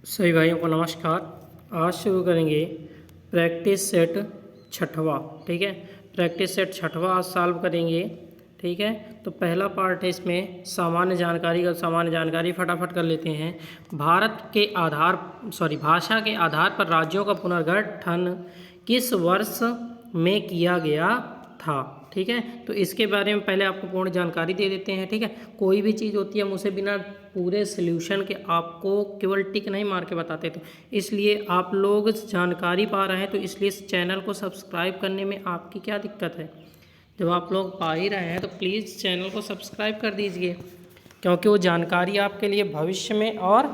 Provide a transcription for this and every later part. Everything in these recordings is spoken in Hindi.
सभी भाइयों को नमस्कार। आज शुरू करेंगे प्रैक्टिस सेट छठवा। ठीक है, प्रैक्टिस सेट छठवा आज सॉल्व करेंगे। ठीक है, तो पहला पार्ट है इसमें सामान्य जानकारी फटाफट कर लेते हैं। भाषा के आधार पर राज्यों का पुनर्गठन किस वर्ष में किया गया था। ठीक है, तो इसके बारे में पहले आपको पूर्ण जानकारी दे देते हैं। ठीक है, कोई भी चीज़ होती है हम उसे बिना पूरे सॉल्यूशन के आपको केवल टिक नहीं मार के बताते, तो इसलिए आप लोग जानकारी पा रहे हैं, तो इसलिए इस चैनल को सब्सक्राइब करने में आपकी क्या दिक्कत है। जब आप लोग पा ही रहे हैं तो प्लीज़ चैनल को सब्सक्राइब कर दीजिए, क्योंकि वो जानकारी आपके लिए भविष्य में और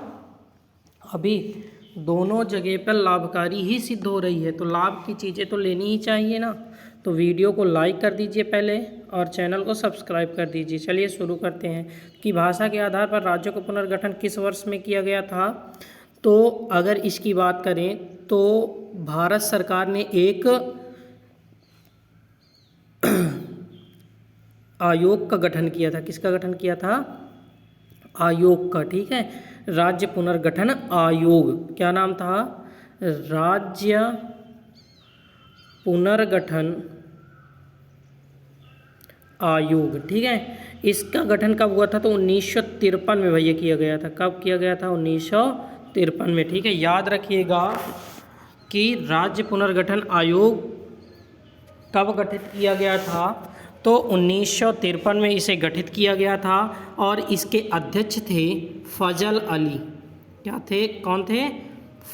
अभी दोनों जगह पर लाभकारी ही सिद्ध हो रही है। तो लाभ की चीज़ें तो लेनी ही चाहिए ना। तो वीडियो को लाइक कर दीजिए पहले और चैनल को सब्सक्राइब कर दीजिए। चलिए शुरू करते हैं कि भाषा के आधार पर राज्यों का पुनर्गठन किस वर्ष में किया गया था। तो अगर इसकी बात करें तो भारत सरकार ने एक आयोग का गठन किया था। किसका गठन किया था? आयोग का। ठीक है, राज्य पुनर्गठन आयोग। क्या नाम था? राज्य पुनर्गठन आयोग। ठीक है, इसका गठन कब हुआ था? तो 1953 में भैया किया गया था। कब किया गया था? 1953 में। ठीक है, याद रखिएगा कि राज्य पुनर्गठन आयोग कब गठित किया गया था? तो 1953 में इसे गठित किया गया था और इसके अध्यक्ष थे फजल अली। क्या थे? कौन थे?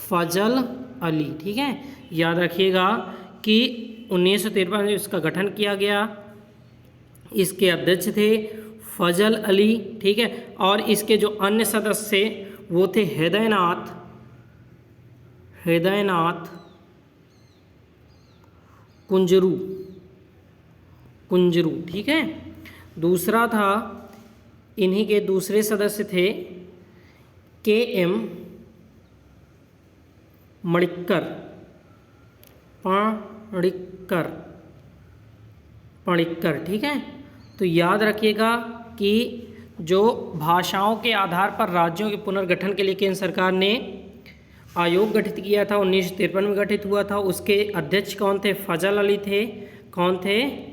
फजल अली। ठीक है, याद रखिएगा कि 1953 में इसका गठन किया गया। इसके अध्यक्ष थे फजल अली। ठीक है, और इसके जो अन्य सदस्य वो थे हृदयनाथ कुंजरू। ठीक है, दूसरा था, इन्हीं के दूसरे सदस्य थे KM पणिक्कर। ठीक है, तो याद रखिएगा कि जो भाषाओं के आधार पर राज्यों के पुनर्गठन के लिए केंद्र सरकार ने आयोग गठित किया था, 1953 में गठित हुआ था। उसके अध्यक्ष कौन थे? फजल अली थे। कौन थे?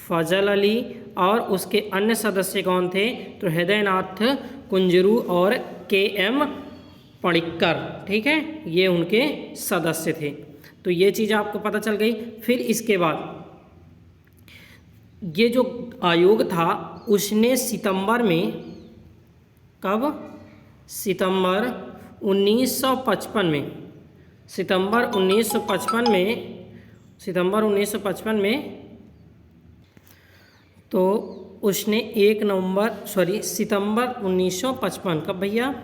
फजल अली। और उसके अन्य सदस्य कौन थे? तो हृदयनाथ कुंजरू और KM पणिक्कर। ठीक है, ये उनके सदस्य थे। तो ये चीज़ आपको पता चल गई। फिर इसके बाद ये जो आयोग था उसने सितंबर में, कब? सितंबर 1955 में तो उसने सितंबर 1955, कब भैया?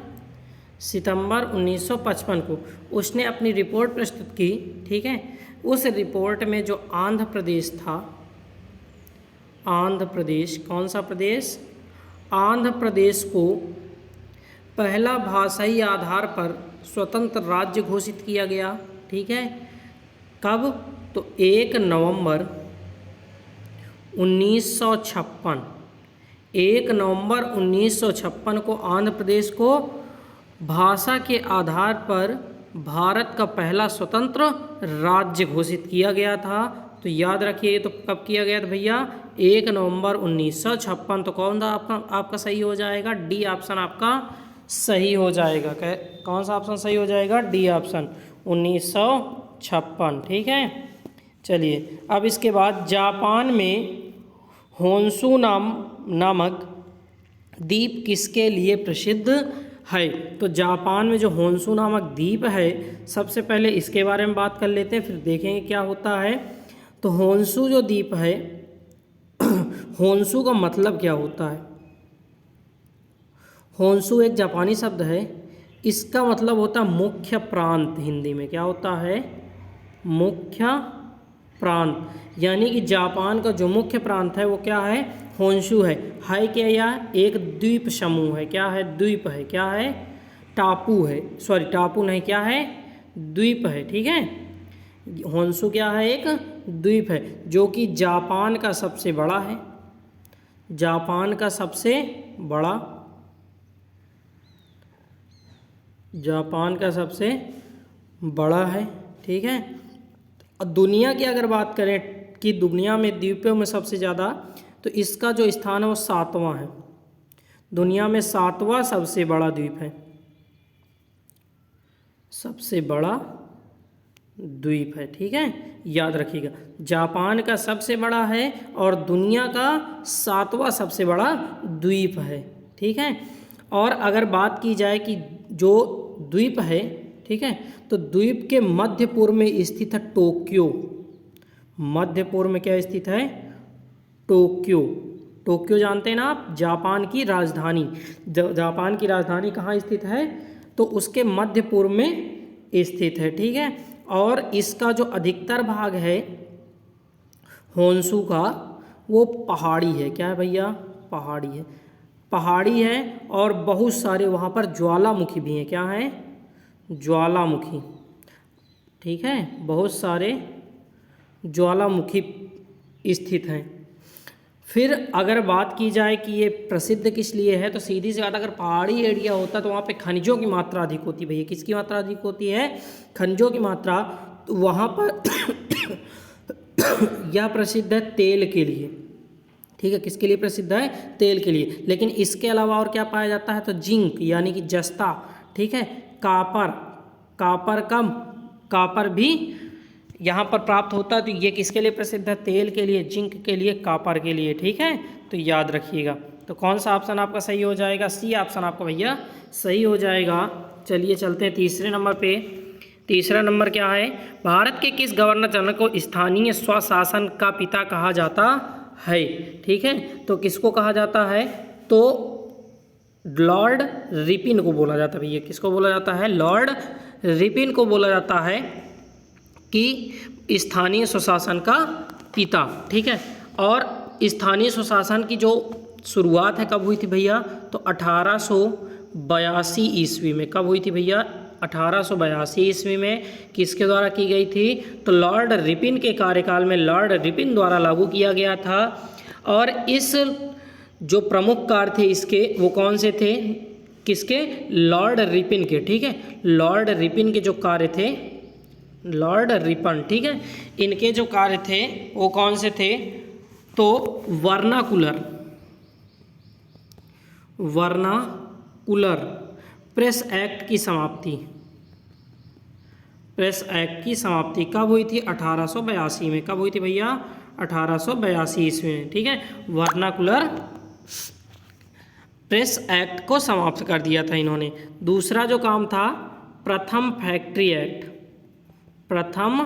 सितंबर 1955 को उसने अपनी रिपोर्ट प्रस्तुत की। ठीक है, उस रिपोर्ट में जो आंध्र प्रदेश था, कौन सा प्रदेश? आंध्र प्रदेश को पहला भाषाई आधार पर स्वतंत्र राज्य घोषित किया गया। ठीक है, कब? तो 1 नवंबर 1956 को आंध्र प्रदेश को भाषा के आधार पर भारत का पहला स्वतंत्र राज्य घोषित किया गया था। तो याद रखिए, तो कब किया गया था भैया? 1 नवंबर 1956। तो कौन सा आपका सही हो जाएगा? डी ऑप्शन आपका सही हो जाएगा। कौन सा ऑप्शन सही हो जाएगा? D option, 1956। ठीक है, चलिए अब इसके बाद जापान में होन्शु नामक द्वीप किसके लिए प्रसिद्ध है? तो जापान में जो होन्शु नामक द्वीप है, सबसे पहले इसके बारे में बात कर लेते हैं, फिर देखेंगे क्या होता है। तो होन्शु जो द्वीप है, होन्शु का मतलब क्या होता है? होन्शु एक जापानी शब्द है। इसका मतलब होता है मुख्य प्रांत। हिंदी में क्या होता है? मुख्य प्रांत। यानी कि जापान का जो मुख्य प्रांत है वो क्या है? होन्शु है क्या? यह एक द्वीप समूह है। क्या है? द्वीप है। क्या है? टापू है। टापू नहीं, क्या है? द्वीप है। ठीक है, होन्शु क्या है? एक द्वीप है जो कि जापान का सबसे बड़ा है। जापान का सबसे बड़ा जापान का सबसे बड़ा है, ठीक है। और दुनिया की अगर बात करें कि दुनिया में द्वीपों में सबसे ज़्यादा, तो इसका जो स्थान है वो 7वां है। दुनिया में 7वां सबसे बड़ा द्वीप है, सबसे बड़ा द्वीप है, ठीक है, याद रखिएगा। जापान का सबसे बड़ा है और दुनिया का 7वां सबसे बड़ा द्वीप है, ठीक है। और अगर बात की जाए कि जो द्वीप है, ठीक है, तो द्वीप के मध्य पूर्व में स्थित है टोक्यो। मध्य पूर्व में क्या स्थित है? टोक्यो। टोक्यो जानते हैं ना आप, जापान की राजधानी। जापान की राजधानी कहाँ स्थित है? तो उसके मध्य पूर्व में स्थित है, ठीक है। और इसका जो अधिकतर भाग है होन्शु का, वो पहाड़ी है। क्या है भैया? पहाड़ी है, पहाड़ी है। और बहुत सारे वहाँ पर ज्वालामुखी भी हैं। क्या है? ज्वालामुखी, ठीक है, बहुत सारे ज्वालामुखी स्थित हैं। फिर अगर बात की जाए कि ये प्रसिद्ध किस लिए है, तो सीधी सी बात, अगर पहाड़ी एरिया होता तो वहाँ पे खनिजों की मात्रा अधिक होती। भैया किसकी मात्रा अधिक होती है? खनिजों की मात्रा। तो वहाँ पर यह प्रसिद्ध है तेल के लिए, ठीक है। किसके लिए प्रसिद्ध है? तेल के लिए। लेकिन इसके अलावा और क्या पाया जाता है? तो जिंक यानी कि जस्ता, ठीक है, कापर, कापर भी यहाँ पर प्राप्त होता है। तो ये किसके लिए प्रसिद्ध है? तेल के लिए, जिंक के लिए, कापर के लिए, ठीक है। तो याद रखिएगा। तो कौन सा ऑप्शन आपका सही हो जाएगा? सी ऑप्शन आपका भैया सही हो जाएगा। चलिए चलते हैं तीसरे नंबर पे। तीसरा नंबर क्या है? भारत के किस गवर्नर जनरल को स्थानीय स्वशासन का पिता कहा जाता है? ठीक है, तो किसको कहा जाता है? तो लॉर्ड रिपिन को बोला जाता है। भैया किसको बोला जाता है? लॉर्ड रिपिन को बोला जाता है कि स्थानीय स्वशासन का पिता, ठीक है। और स्थानीय स्वशासन की जो शुरुआत है कब हुई थी भैया? तो 1882 ईस्वी में। कब हुई थी भैया? 1882 ईस्वी में। किसके द्वारा की गई थी? तो लॉर्ड रिपिन के कार्यकाल में लॉर्ड रिपिन द्वारा लागू किया गया था। और इस जो प्रमुख कार्य थे इसके, वो कौन से थे? किसके? लॉर्ड रिपिन के, ठीक है। लॉर्ड रिपिन के जो कार्य थे, लॉर्ड रिपन, ठीक है, इनके जो कार्य थे वो कौन से थे? तो वर्नाकुलर प्रेस एक्ट की समाप्ति, प्रेस एक्ट की समाप्ति कब हुई थी? 1882 में। कब हुई थी भैया? 1882 ईस्वी में, ठीक है। वर्नाकुलर प्रेस एक्ट को समाप्त कर दिया था इन्होंने। दूसरा जो काम था, प्रथम फैक्ट्री एक्ट। प्रथम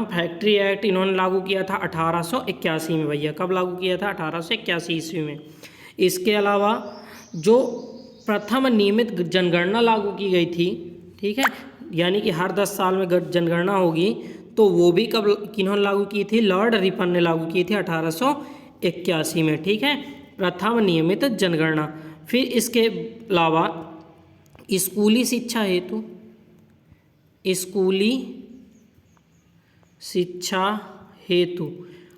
फैक्ट्री एक्ट इन्होंने लागू किया था 1881 में। भैया कब लागू किया था? 1881 ईस्वी में। इसके अलावा जो प्रथम नियमित जनगणना लागू की गई थी, ठीक है, यानी कि हर 10 साल में जनगणना होगी, तो वो भी कब किन्होंने लागू की थी? लॉर्ड रिपन ने लागू की थी 1881 में, ठीक है, प्रथम नियमित जनगणना। फिर इसके अलावा स्कूली शिक्षा हेतु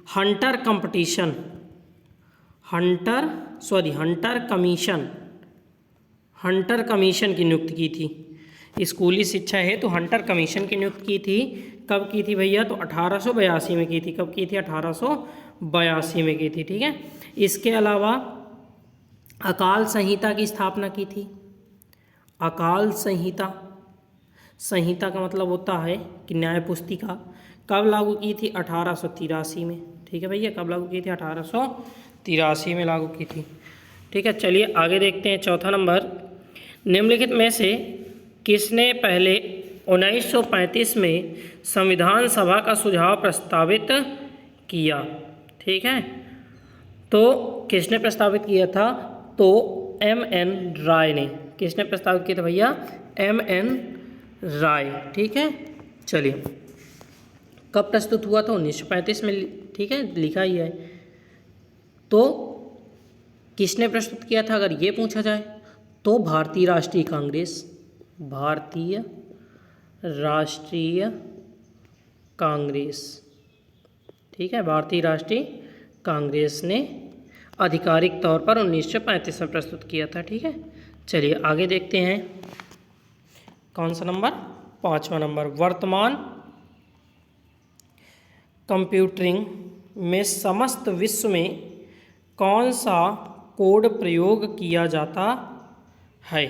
हंटर कमीशन की नियुक्ति की थी। स्कूली शिक्षा हेतु हंटर कमीशन की नियुक्ति की थी। कब की थी भैया? तो 1882 में की थी। कब की थी? 1882 में की थी, ठीक है। इसके अलावा अकाल संहिता की स्थापना की थी। अकाल संहिता का मतलब होता है कि न्याय पुस्तिका। कब लागू की थी? 1883 में, ठीक है भैया। कब लागू की थी? 1883 में लागू की थी, ठीक है। चलिए आगे देखते हैं। चौथा नंबर, निम्नलिखित में से किसने पहले 1935 में संविधान सभा का सुझाव प्रस्तावित किया? ठीक है, तो किसने प्रस्तावित किया था? तो M.N. राय ने। किसने प्रस्तावित किया था भैया? M.N. राय, ठीक है। चलिए, कब प्रस्तुत हुआ था? 1935 में, ठीक है, लिखा ही है। तो किसने प्रस्तुत किया था अगर ये पूछा जाए तो? भारतीय राष्ट्रीय कांग्रेस, ठीक है, भारतीय राष्ट्रीय कांग्रेस ने आधिकारिक तौर पर 1935 में प्रस्तुत किया था। ठीक है, चलिए आगे देखते हैं। कौन सा नंबर? 5वां नंबर। वर्तमान कंप्यूटरिंग में समस्त विश्व में कौन सा कोड प्रयोग किया जाता है?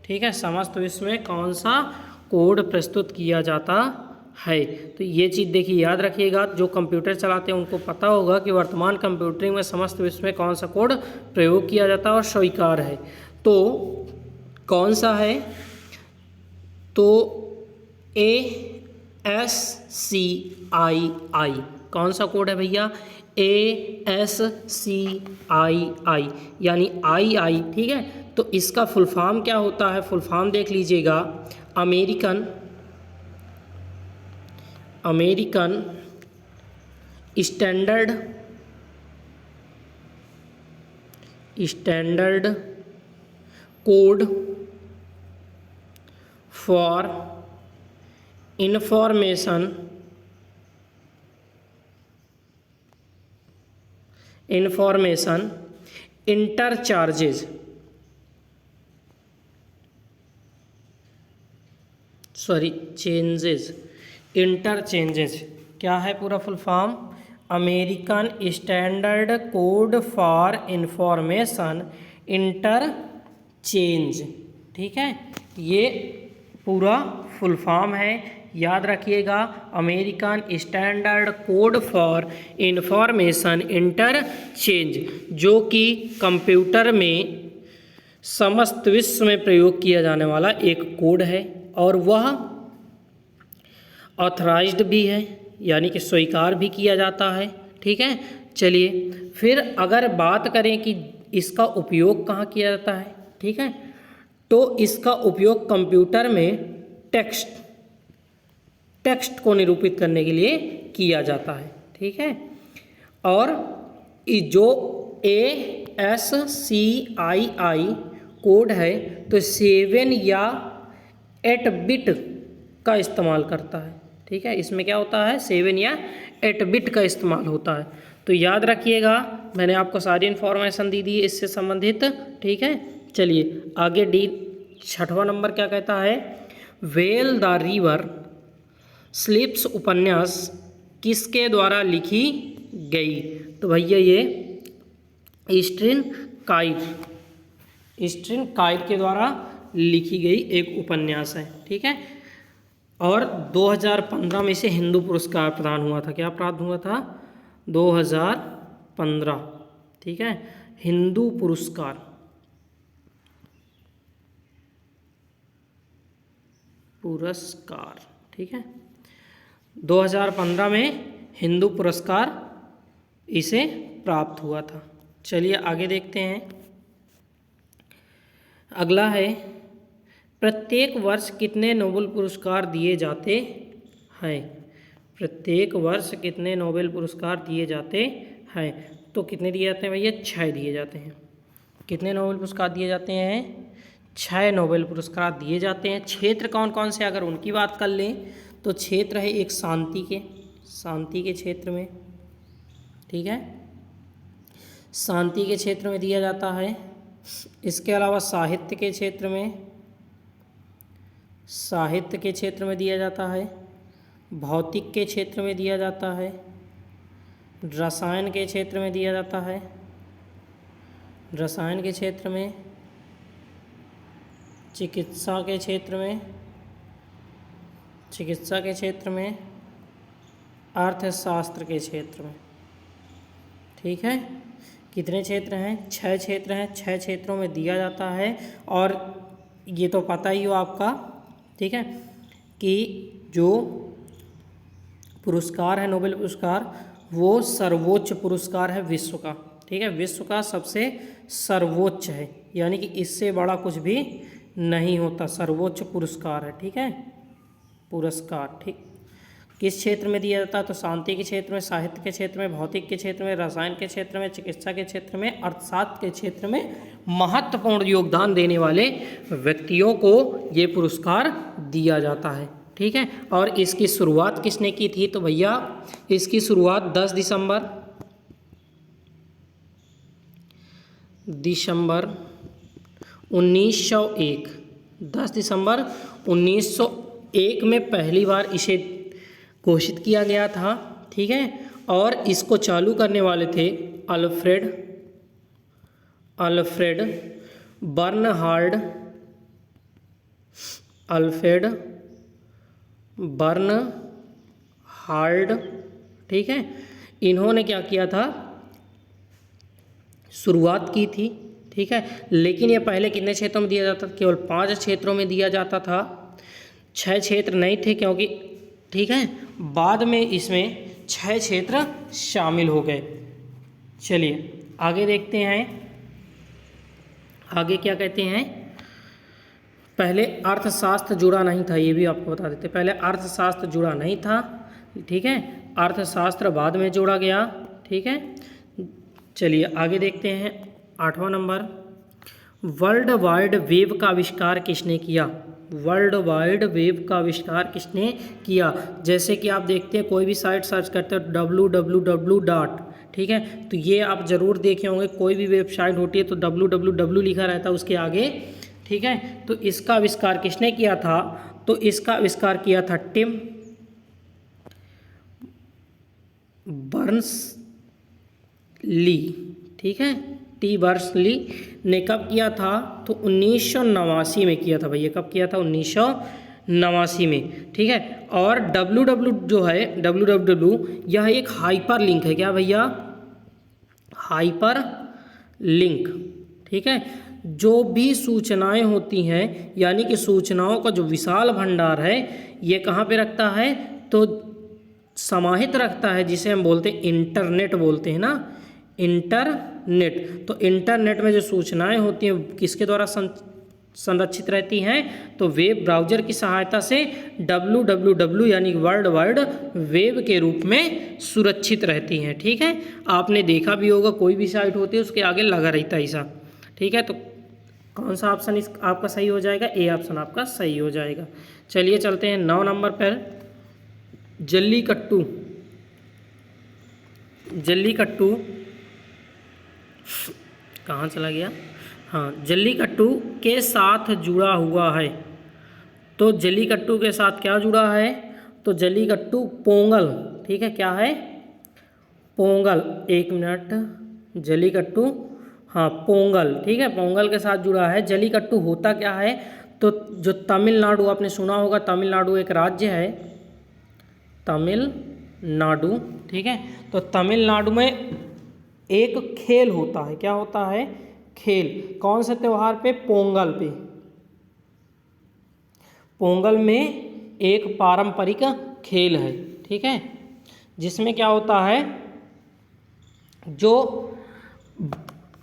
ठीक है, समस्त विश्व में कौन सा कोड प्रस्तुत किया जाता है? तो ये चीज़ देखिए, याद रखिएगा, जो कंप्यूटर चलाते हैं उनको पता होगा कि वर्तमान कंप्यूटरिंग में समस्त विश्व में कौन सा कोड प्रयोग किया जाता है और स्वीकार है। तो कौन सा है? तो ASCII कौन सा कोड है भैया? ASCII यानी II। ठीक है, तो इसका फुल फॉर्म क्या होता है? फुल फॉर्म देख लीजिएगा, American standard code for information interchanges क्या है पूरा full form? American standard code for information interchange. ठीक है, ये पूरा फुल फॉर्म है, याद रखिएगा, American standard code for information interchange, जो कि कंप्यूटर में समस्त विश्व में प्रयोग किया जाने वाला एक कोड है और वह ऑथराइज्ड भी है, यानी कि स्वीकार भी किया जाता है। ठीक है, चलिए फिर अगर बात करें कि इसका उपयोग कहाँ किया जाता है, ठीक है, तो इसका उपयोग कंप्यूटर में टेक्स्ट को निरूपित करने के लिए किया जाता है। ठीक है, और जो ASCII कोड है तो 7 या 8 बिट का इस्तेमाल करता है। ठीक है, इसमें क्या होता है? 7 या 8 बिट का इस्तेमाल होता है। तो याद रखिएगा, मैंने आपको सारी इन्फॉर्मेशन दी है इससे संबंधित। ठीक है, चलिए आगे 6वां नंबर क्या कहता है? वेल द रिवर स्लिप्स उपन्यास किसके द्वारा लिखी गई? तो भैया ये ईस्ट्रिन काइर के द्वारा लिखी गई एक उपन्यास है। ठीक है, और 2015 में इसे हिंदू पुरस्कार प्रदान हुआ था। क्या प्राप्त हुआ था? 2015। ठीक है, हिंदू पुरस्कार। ठीक है, 2015 में हिंदू पुरस्कार इसे प्राप्त हुआ था। चलिए आगे देखते हैं। अगला है, प्रत्येक वर्ष कितने नोबेल पुरस्कार दिए जाते हैं? प्रत्येक वर्ष कितने नोबेल पुरस्कार दिए जाते हैं? तो कितने दिए जाते हैं भैया? 6 दिए जाते हैं। कितने नोबेल पुरस्कार दिए जाते हैं? 6 नोबेल पुरस्कार दिए जाते हैं। क्षेत्र कौन कौन से अगर उनकी बात कर लें तो क्षेत्र है एक शांति के क्षेत्र में। ठीक है, शांति के क्षेत्र में दिया जाता है। इसके अलावा साहित्य के क्षेत्र में दिया जाता है, भौतिक के क्षेत्र में दिया जाता है, रसायन के क्षेत्र में दिया जाता है, रसायन के क्षेत्र में, चिकित्सा के क्षेत्र में, अर्थशास्त्र के क्षेत्र में। ठीक है, कितने क्षेत्र हैं? 6 क्षेत्र हैं। 6 क्षेत्रों में दिया जाता है। और ये तो पता ही हो आपका, ठीक है, कि जो पुरस्कार है नोबेल पुरस्कार, वो सर्वोच्च पुरस्कार है विश्व का। ठीक है, विश्व का सबसे सर्वोच्च है, यानी कि इससे बड़ा कुछ भी नहीं होता, सर्वोच्च पुरस्कार है। ठीक है, पुरस्कार। ठीक, किस क्षेत्र में दिया जाता है? तो शांति के क्षेत्र में, साहित्य के क्षेत्र में, भौतिक के क्षेत्र में, रसायन के क्षेत्र में, चिकित्सा के क्षेत्र में, अर्थशास्त्र के क्षेत्र में महत्वपूर्ण योगदान देने वाले व्यक्तियों को ये पुरस्कार दिया जाता है। ठीक है, और इसकी शुरुआत किसने की थी? तो भैया इसकी शुरुआत 10 दिसंबर दिसंबर 1901, 10 दिसंबर 1901 में पहली बार इसे घोषित किया गया था, ठीक है। और इसको चालू करने वाले थे अल्फ्रेड बर्नहार्ड, ठीक है। इन्होंने क्या किया था, शुरुआत की थी, ठीक है। लेकिन ये पहले कितने क्षेत्रों में दिया जाता था, केवल 5 क्षेत्रों में दिया जाता था, 6 क्षेत्र नहीं थे, क्योंकि ठीक है बाद में इसमें 6 क्षेत्र शामिल हो गए। चलिए आगे देखते हैं, आगे क्या कहते हैं। पहले अर्थशास्त्र जुड़ा नहीं था, ये भी आपको बता देते, पहले अर्थशास्त्र जुड़ा नहीं था, ठीक है। अर्थशास्त्र बाद में जोड़ा गया, ठीक है। चलिए आगे देखते हैं 8वां नंबर, वर्ल्ड वाइड वेब का आविष्कार किसने किया। वर्ल्ड वाइड वेब का आविष्कार किसने किया। जैसे कि आप देखते हैं कोई भी साइट सर्च करते हो www. ठीक है, तो ये आप ज़रूर देखे होंगे, कोई भी वेबसाइट होती है तो www लिखा रहता है उसके आगे, ठीक है। तो इसका आविष्कार किसने किया था, तो इसका आविष्कार किया था टिम बर्नस ली, ठीक है। टी बर्नस ली ने कब किया था, तो 1989 में किया था भैया। कब किया था, 1989 में, ठीक है। और www जो है, www यह एक हाइपर लिंक है, क्या भैया, हाइपर लिंक, ठीक है। जो भी सूचनाएं होती हैं, यानी कि सूचनाओं का जो विशाल भंडार है, ये कहाँ पे रखता है, तो समाहित रखता है, जिसे हम बोलते हैं इंटरनेट बोलते हैं ना, इंटरनेट। तो इंटरनेट में जो सूचनाएं होती हैं किसके द्वारा संरक्षित रहती हैं, तो वेब ब्राउज़र की सहायता से www यानी वर्ल्ड वाइड वेब के रूप में सुरक्षित रहती हैं, ठीक है। आपने देखा भी होगा कोई भी साइट होती है उसके आगे लगा रहता है ऐसा, ठीक है। तो कौन सा ऑप्शन इस आपका सही हो जाएगा, ए ऑप्शन आपका सही हो जाएगा। चलिए चलते हैं 9 नंबर पर, जल्लीकट्टू। जल्लीकट्टू कहाँ चला गया, हाँ, जल्लीकट्टू के साथ जुड़ा हुआ है। तो जल्लीकट्टू के साथ क्या जुड़ा है, तो जल्लीकट्टू पोंगल, ठीक है, क्या है, पोंगल, 1 मिनट, जल्लीकट्टू, हाँ पोंगल, ठीक है, पोंगल के साथ जुड़ा है। जल्लीकट्टू होता क्या है, तो जो तमिलनाडु, आपने सुना होगा तमिलनाडु एक राज्य है, तमिलनाडु, ठीक है। तो तमिलनाडु में एक खेल होता है, क्या होता है, खेल, कौन से त्यौहार पे, पोंगल पे। पोंगल में एक पारंपरिक खेल है, ठीक है, जिसमें क्या होता है, जो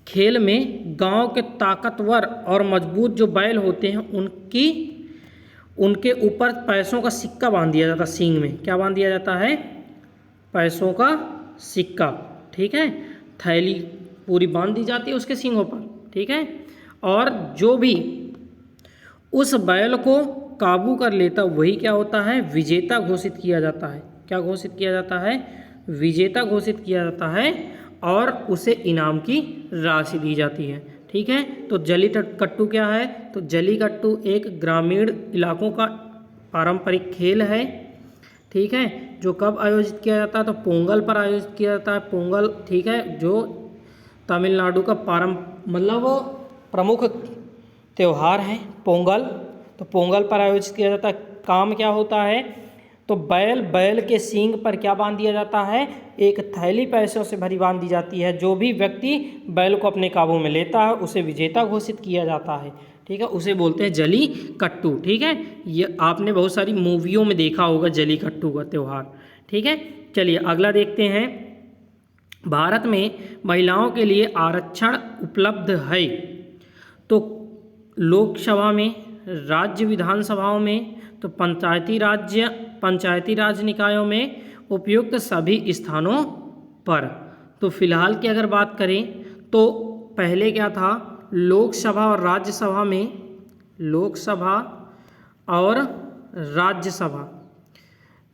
खेल में गांव के ताकतवर और मजबूत जो बैल होते हैं उनके ऊपर पैसों का सिक्का बांध दिया जाता है, सींग में क्या बांध दिया जाता है, पैसों का सिक्का, ठीक है। थैली पूरी बांध दी जाती है उसके सींगों पर, ठीक है। और जो भी उस बैल को काबू कर लेता वही क्या होता है, विजेता घोषित किया जाता है। क्या घोषित किया जाता है, विजेता घोषित किया जाता है, और उसे इनाम की राशि दी जाती है, ठीक है। तो जल्लीकट्टू क्या है, तो जल्लीकट्टू एक ग्रामीण इलाकों का पारंपरिक खेल है, ठीक है, जो कब आयोजित किया जाता है, तो पोंगल पर आयोजित किया जाता है, पोंगल, ठीक है, जो तमिलनाडु का मतलब प्रमुख त्यौहार है पोंगल। तो पोंगल पर आयोजित किया जाता है। काम क्या होता है, तो बैल के सींग पर क्या बांध दिया जाता है, एक थैली पैसों से भरी बांध दी जाती है। जो भी व्यक्ति बैल को अपने काबू में लेता है उसे विजेता घोषित किया जाता है, ठीक है, उसे बोलते हैं जल्लीकट्टू, ठीक है। ये आपने बहुत सारी मूवियों में देखा होगा जल्लीकट्टू का त्यौहार, ठीक है। चलिए अगला देखते हैं, भारत में महिलाओं के लिए आरक्षण उपलब्ध है। तो लोकसभा में, राज्य विधानसभाओं में, तो पंचायती राज निकायों में, उपयुक्त सभी स्थानों पर। तो फिलहाल की अगर बात करें तो पहले क्या था, लोकसभा और राज्यसभा में, लोकसभा और राज्यसभा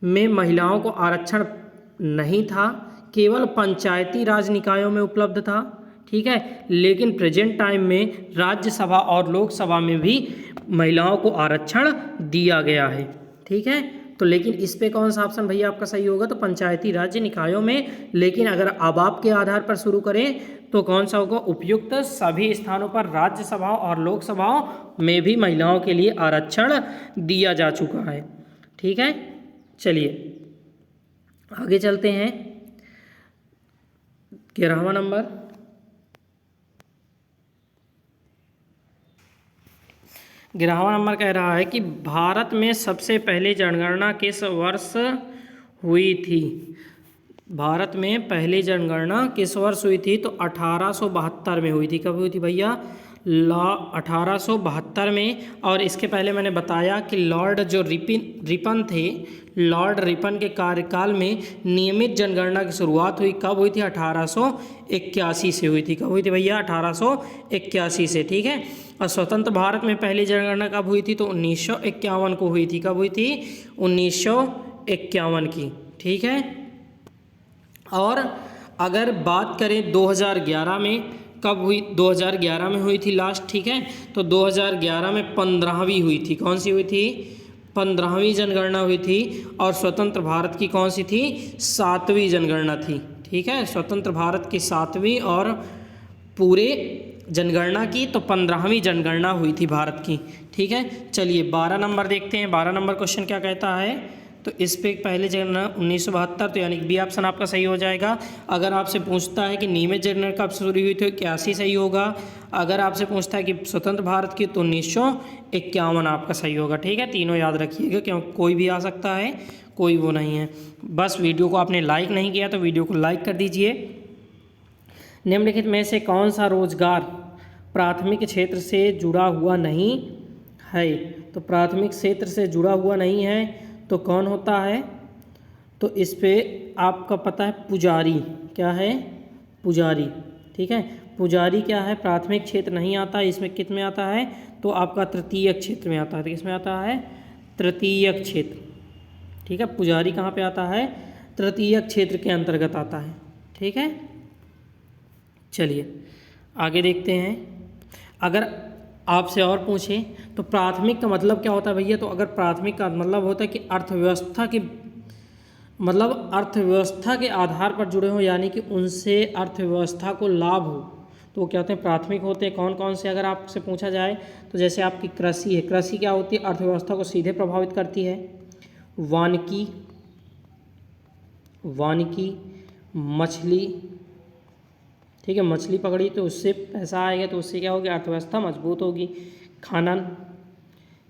में महिलाओं को आरक्षण नहीं था, केवल पंचायती राज निकायों में उपलब्ध था। ठीक है। लेकिन प्रेजेंट टाइम में राज्यसभा और लोकसभा में भी महिलाओं को आरक्षण दिया गया है, ठीक है। तो लेकिन इस पे कौन सा ऑप्शन भैया आपका सही होगा, तो पंचायती राज्य निकायों में। लेकिन अगर अब आपके आधार पर शुरू करें तो कौन सा होगा, उपयुक्त सभी स्थानों पर राज्यसभाओं और लोकसभाओं में भी महिलाओं के लिए आरक्षण दिया जा चुका है, ठीक है। चलिए आगे चलते हैं। 11वां नंबर, कह रहा है कि भारत में सबसे पहले जनगणना किस वर्ष हुई थी। भारत में पहली जनगणना किस वर्ष हुई थी, तो 1872 में हुई थी। कब हुई थी भैया, 1872 में। और इसके पहले मैंने बताया कि लॉर्ड जो रिपन थे, लॉर्ड रिपन के कार्यकाल में नियमित जनगणना की शुरुआत हुई। कब हुई थी, 1881 से हुई थी। कब हुई थी भैया, 1881 से, ठीक है। और स्वतंत्र भारत में पहली जनगणना कब हुई थी, तो 1951 को हुई थी। कब हुई थी, 1951 की, ठीक है। और अगर बात करें 2011 में, कब हुई, 2011 में हुई थी लास्ट, ठीक है। तो 2011 में 15वीं हुई थी। कौन सी हुई थी, 15वीं जनगणना हुई थी। और स्वतंत्र भारत की कौन सी थी, 7वीं जनगणना थी, ठीक है। स्वतंत्र भारत की 7वीं और पूरे जनगणना की तो 15वीं जनगणना हुई थी भारत की, ठीक है। चलिए 12 नंबर देखते हैं। 12 नंबर क्वेश्चन क्या कहता है, तो इस पे पहले जनगणना 1972, तो यानी कि बी ऑप्शन आपका सही हो जाएगा। अगर आपसे पूछता है कि नियमित जनगणना कब शुरू हुई तो 81 सही होगा। अगर आपसे पूछता है कि स्वतंत्र भारत की तो 1951 आपका सही होगा, ठीक है। तीनों याद रखिएगा, क्योंकि कोई भी आ सकता है, कोई वो नहीं है। बस वीडियो को आपने लाइक नहीं किया तो वीडियो को लाइक कर दीजिए। निम्नलिखित में से कौन सा रोजगार प्राथमिक क्षेत्र से जुड़ा हुआ नहीं है, तो प्राथमिक क्षेत्र से जुड़ा हुआ नहीं है तो कौन होता है, तो इस पे आपका पता है पुजारी, क्या है, पुजारी, ठीक है। पुजारी क्या है, प्राथमिक क्षेत्र नहीं आता, इसमें कित में आता है, तो आपका तृतीयक क्षेत्र में आता है। तो किसमें आता है, तृतीयक क्षेत्र, ठीक है। पुजारी कहाँ पे आता है, तृतीयक क्षेत्र के अंतर्गत आता है, ठीक है। चलिए आगे देखते हैं। अगर आपसे और पूछें तो प्राथमिक का मतलब क्या होता है भैया, तो अगर प्राथमिक का मतलब होता है कि अर्थव्यवस्था के, मतलब अर्थव्यवस्था के आधार पर जुड़े हों, यानी कि उनसे अर्थव्यवस्था को लाभ हो, तो वो क्या होते हैं, प्राथमिक होते हैं। कौन कौन से अगर आपसे पूछा जाए तो जैसे आपकी कृषि है, कृषि क्या होती है, अर्थव्यवस्था को सीधे प्रभावित करती है। वानिकी, मछली, ठीक है, मछली पकड़ी तो उससे पैसा आएगा, तो उससे क्या होगी, अर्थव्यवस्था मजबूत होगी। खनन,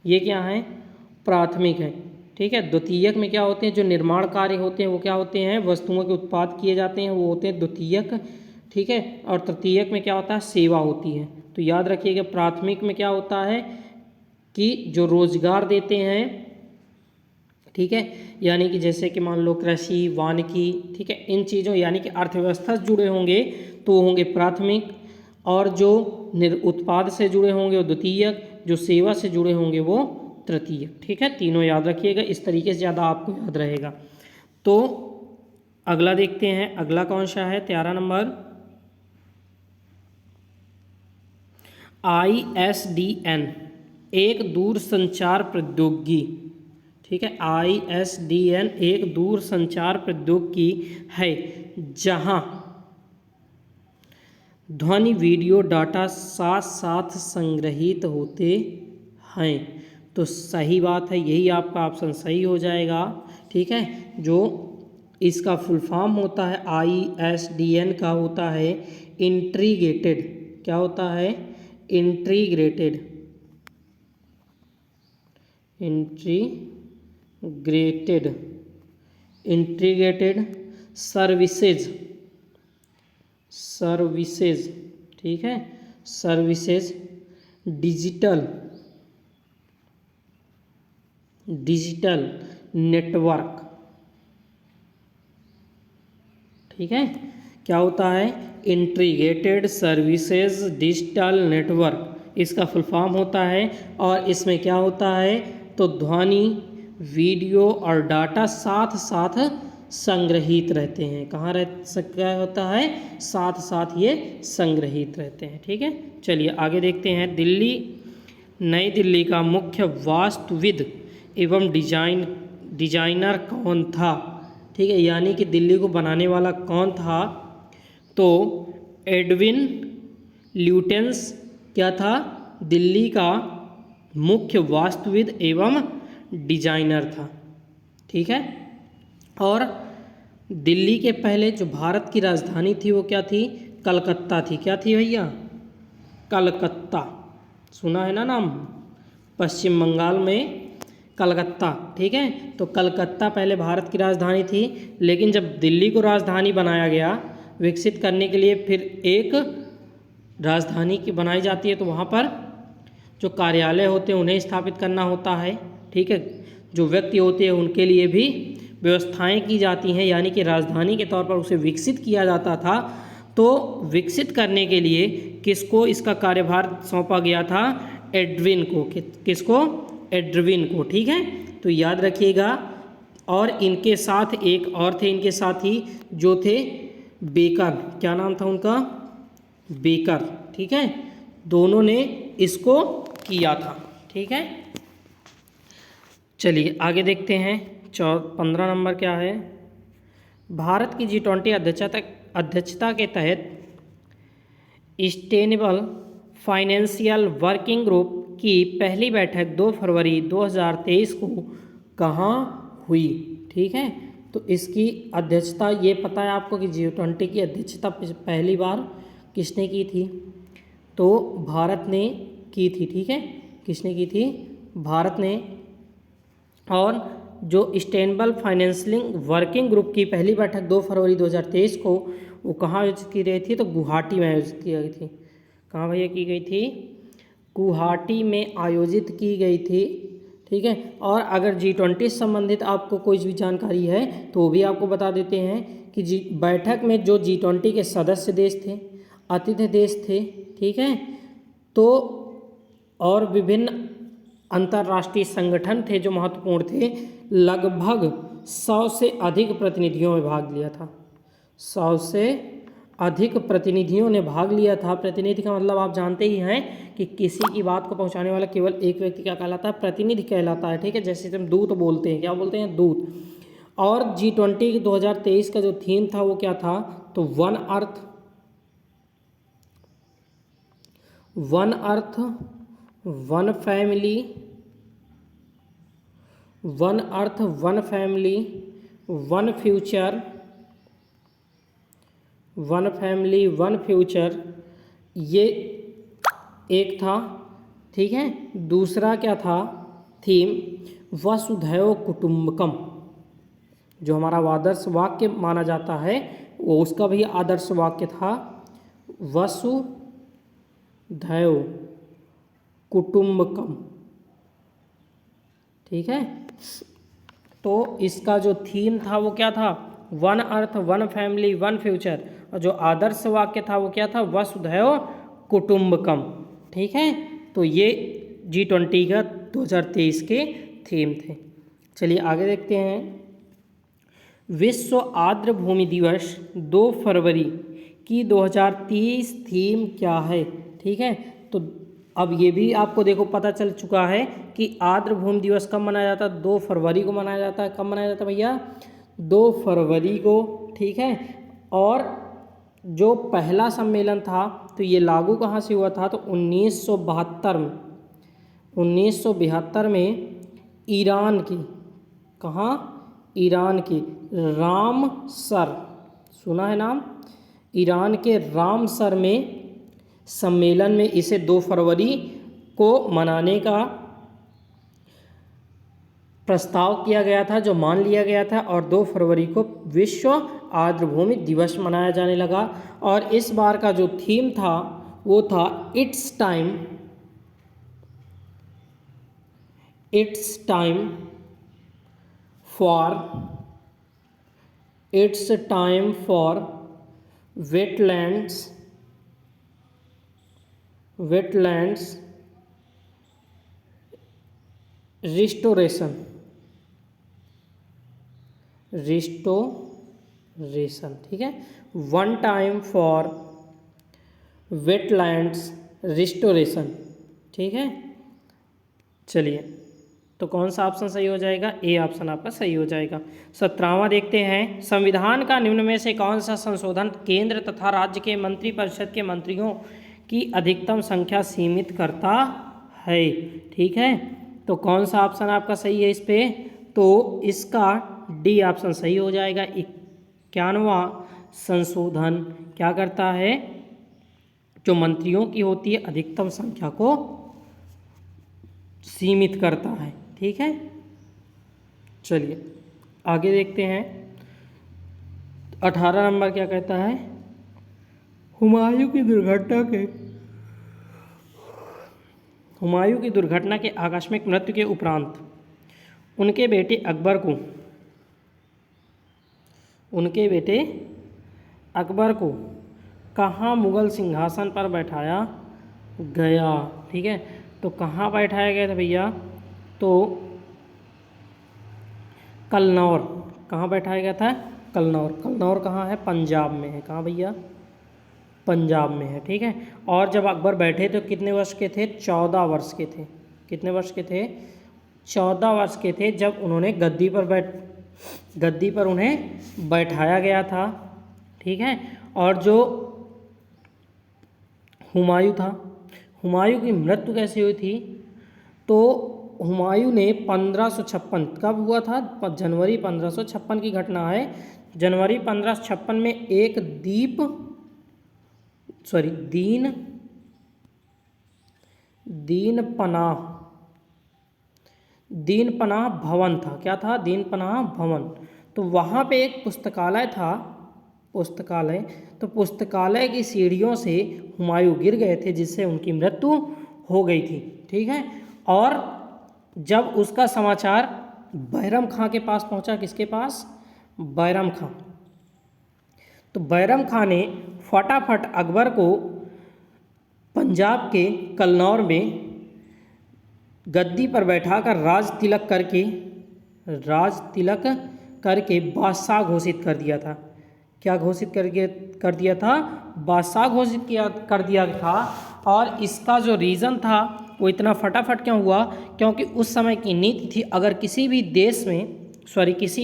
ये क्या है, प्राथमिक है, ठीक है। द्वितीयक में क्या होते हैं, जो निर्माण कार्य होते हैं वो क्या होते हैं, वस्तुओं के उत्पाद किए जाते हैं, वो होते हैं द्वितीयक, ठीक है। और तृतीयक में क्या होता है, सेवा होती है। तो याद रखिएगा प्राथमिक में क्या होता है कि जो रोजगार देते हैं, ठीक है, यानी कि जैसे कि मान लो कृषि, वानिकी, ठीक है, इन चीज़ों यानी कि अर्थव्यवस्था से जुड़े होंगे तो होंगे प्राथमिक, और जो उत्पाद से जुड़े होंगे वो द्वितीयक, जो सेवा से जुड़े होंगे वो तृतीयक, ठीक है। तीनों याद रखिएगा, इस तरीके से ज़्यादा आपको याद रहेगा। तो अगला देखते हैं, अगला कौन सा है, 13 नंबर, ISDN एक दूरसंचार प्रौद्योगिकी, ठीक है। ISDN एक दूरसंचार प्रौद्योगिकी है जहां ध्वनि वीडियो डाटा साथ साथ संग्रहित होते हैं। तो सही बात है, यही आपका ऑप्शन सही हो जाएगा, ठीक है। जो इसका फुल फॉर्म होता है ISDN का होता है इंटीग्रेटेड, क्या होता है, इंटीग्रेटेड सर्विसेज, ठीक है, सर्विसेज डिजिटल नेटवर्क, ठीक है। क्या होता है, इंटीग्रेटेड सर्विसेज डिजिटल नेटवर्क, इसका फुल फॉर्म होता है। और इसमें क्या होता है, तो ध्वनि, वीडियो और डाटा साथ साथ संग्रहित रहते हैं। कहाँ क्या होता है, साथ साथ ये संग्रहित रहते हैं। ठीक है, चलिए आगे देखते हैं। नई दिल्ली का मुख्य वास्तुविद एवं डिजाइनर कौन था? ठीक है, यानी कि दिल्ली को बनाने वाला कौन था? तो एडविन ल्यूटेंस क्या था? दिल्ली का मुख्य वास्तुविद एवं डिजाइनर था। ठीक है, और दिल्ली के पहले जो भारत की राजधानी थी वो क्या थी? कलकत्ता थी। क्या थी भैया? कलकत्ता। सुना है ना नाम? पश्चिम बंगाल में कलकत्ता। ठीक है, तो कलकत्ता पहले भारत की राजधानी थी, लेकिन जब दिल्ली को राजधानी बनाया गया विकसित करने के लिए, फिर एक राजधानी की बनाई जाती है तो वहाँ पर जो कार्यालय होते हैं उन्हें स्थापित करना होता है। ठीक है, जो व्यक्ति होते हैं उनके लिए भी व्यवस्थाएं की जाती हैं, यानी कि राजधानी के तौर पर उसे विकसित किया जाता था। तो विकसित करने के लिए किसको इसका कार्यभार सौंपा गया था? एडविन को। किसको? एडविन को। ठीक है, तो याद रखिएगा। और इनके साथ एक और थे इनके साथी जो थे बेकर। क्या नाम था उनका? बेकर। ठीक है, दोनों ने इसको किया था। ठीक है, चलिए आगे देखते हैं। 15 नंबर क्या है? भारत की G20 अध्यक्षता के तहत सस्टेनेबल फाइनेंशियल वर्किंग ग्रुप की पहली बैठक 2 फरवरी 2023 को कहाँ हुई? ठीक है, तो इसकी अध्यक्षता, ये पता है आपको कि G20 की अध्यक्षता पहली बार किसने की थी? तो भारत ने की थी। ठीक है, किसने की थी? भारत ने। और जो सस्टेनेबल फाइनेंशियल वर्किंग ग्रुप की पहली बैठक 2 फरवरी 2023 को वो कहाँ आयोजित की गई थी? तो गुवाहाटी में आयोजित की गई थी। कहाँ भैया की गई थी? गुवाहाटी में आयोजित की गई थी। ठीक है, और अगर G20 संबंधित आपको कोई भी जानकारी है तो वो भी आपको बता देते हैं कि बैठक में जो G20 के सदस्य देश थे, अतिथि देश थे, ठीक है, तो और विभिन्न अंतर्राष्ट्रीय संगठन थे जो महत्वपूर्ण थे, लगभग 100 से अधिक प्रतिनिधियों ने भाग लिया था। 100 से अधिक प्रतिनिधियों ने भाग लिया था। प्रतिनिधि का मतलब आप जानते ही हैं कि किसी की बात को पहुंचाने वाला केवल एक व्यक्ति क्या कहलाता है? प्रतिनिधि कहलाता है। ठीक है, जैसे हम दूत बोलते हैं, क्या बोलते हैं? दूत। और G20 2023 का जो थीम था वो क्या था? तो one earth one family, one earth one family one future, one family one future, ये एक था। ठीक है, दूसरा क्या था थीम? वसुधैव कुटुंबकम, जो हमारा आदर्श वाक्य माना जाता है वो उसका भी आदर्श वाक्य था वसुधैव कुटुंबकम। ठीक है, तो इसका जो थीम था वो क्या था? One earth one family one future, और जो आदर्श वाक्य था वो क्या था? वसुधैव कुटुंबकम। ठीक है, तो ये G20 का 2023 के थीम थे। चलिए आगे देखते हैं। विश्व आर्द्र भूमि दिवस 2 फरवरी की 2030 थीम क्या है? ठीक है, तो अब ये भी आपको देखो पता चल चुका है कि आर्द्र भूमि दिवस कब मनाया जाता है? 2 फरवरी को मनाया जाता है। कब मनाया जाता है भैया? 2 फरवरी को। ठीक है, और जो पहला सम्मेलन था तो ये लागू कहाँ से हुआ था? तो 1972 में। 1972 में ईरान की, कहाँ? ईरान की रामसर, सुना है नाम? ईरान के रामसर में सम्मेलन में इसे 2 फरवरी को मनाने का प्रस्ताव किया गया था, जो मान लिया गया था, और 2 फरवरी को विश्व आर्द्र भूमि दिवस मनाया जाने लगा। और इस बार का जो थीम था वो था it's time for wetlands restoration ration, ठीक है। One time for wetlands restoration, ठीक है। चलिए, तो कौन सा ऑप्शन सही हो जाएगा? ए ऑप्शन आपका सही हो जाएगा। 17वां देखते हैं, संविधान का निम्न में से कौन सा संशोधन केंद्र तथा राज्य के मंत्रिपरिषद के मंत्रियों की अधिकतम संख्या सीमित करता है, ठीक है। तो कौन सा ऑप्शन आपका सही है इस पे? तो इसका डी ऑप्शन सही हो जाएगा। 91वां संशोधन क्या करता है? जो मंत्रियों की होती है अधिकतम संख्या को सीमित करता है, ठीक है। चलिए आगे देखते हैं। 18 नंबर क्या कहता है? हुमायूं की दुर्घटना के आकस्मिक मृत्यु के उपरांत उनके बेटे अकबर को कहाँ मुगल सिंहासन पर बैठाया गया, ठीक है। तो कहाँ बैठाया गया था भैया? तो कलनौर। कहाँ बैठाया गया था? कलनौर कहाँ है? पंजाब में है। कहाँ भैया? पंजाब में है, ठीक है। और जब अकबर बैठे तो कितने वर्ष के थे? 14 वर्ष के थे। कितने वर्ष के थे? 14 वर्ष के थे जब उन्होंने गद्दी पर उन्हें बैठाया गया था, ठीक है। और जो हुमायूं था, हुमायूं की मृत्यु कैसे हुई थी? तो हुमायूं ने 1556, कब हुआ था? जनवरी 1556 की घटना है। जनवरी 1556 में एक दीन पनाह भवन था। क्या था? दीन पनाह भवन। तो वहाँ पे एक पुस्तकालय था, तो पुस्तकालय की सीढ़ियों से हुमायूं गिर गए थे जिससे उनकी मृत्यु हो गई थी, ठीक है। और जब उसका समाचार बैरम खां के पास पहुंचा, किसके पास? बैरम खां। तो बैरम खां ने फटाफट अकबर को पंजाब के कलनौर में गद्दी पर बैठाकर राज तिलक करके बादशाह घोषित कर दिया था। क्या घोषित कर दिया था? बादशाह घोषित कर दिया था। और इसका जो रीज़न था वो इतना फटाफट क्यों हुआ? क्योंकि उस समय की नीति थी, अगर किसी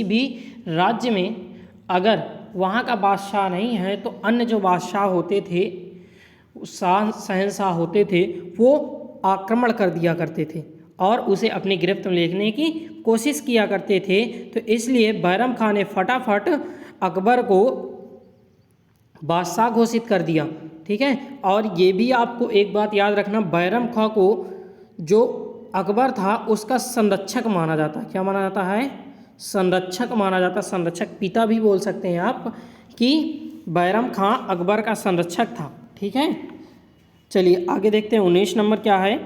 भी राज्य में अगर वहाँ का बादशाह नहीं है तो अन्य जो बादशाह होते थे, शहंशाह होते थे, वो आक्रमण कर दिया करते थे और उसे अपनी गिरफ्त में लेने की कोशिश किया करते थे। तो इसलिए बैरम खां ने फटाफट अकबर को बादशाह घोषित कर दिया, ठीक है। और ये भी आपको एक बात याद रखना, बैरम खां को जो अकबर था उसका संरक्षक माना जाता है। क्या माना जाता है? संरक्षक माना जाता है। संरक्षक पिता भी बोल सकते हैं आप कि बैरम खां अकबर का संरक्षक था, ठीक है। चलिए आगे देखते हैं। 19 नंबर क्या है?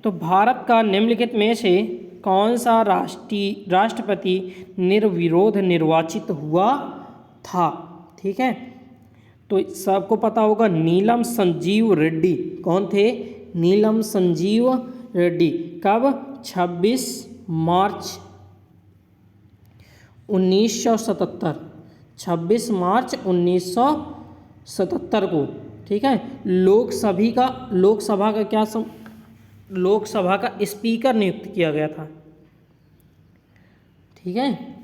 तो भारत का निम्नलिखित में से कौन सा राष्ट्रपति निर्विरोध निर्वाचित हुआ था, ठीक है। तो सबको पता होगा नीलम संजीव रेड्डी। कौन थे? नीलम संजीव रेड्डी। कब? 26 मार्च 1977। 26 मार्च 1977 को, ठीक है। लोकसभा का स्पीकर नियुक्त किया गया था, ठीक है।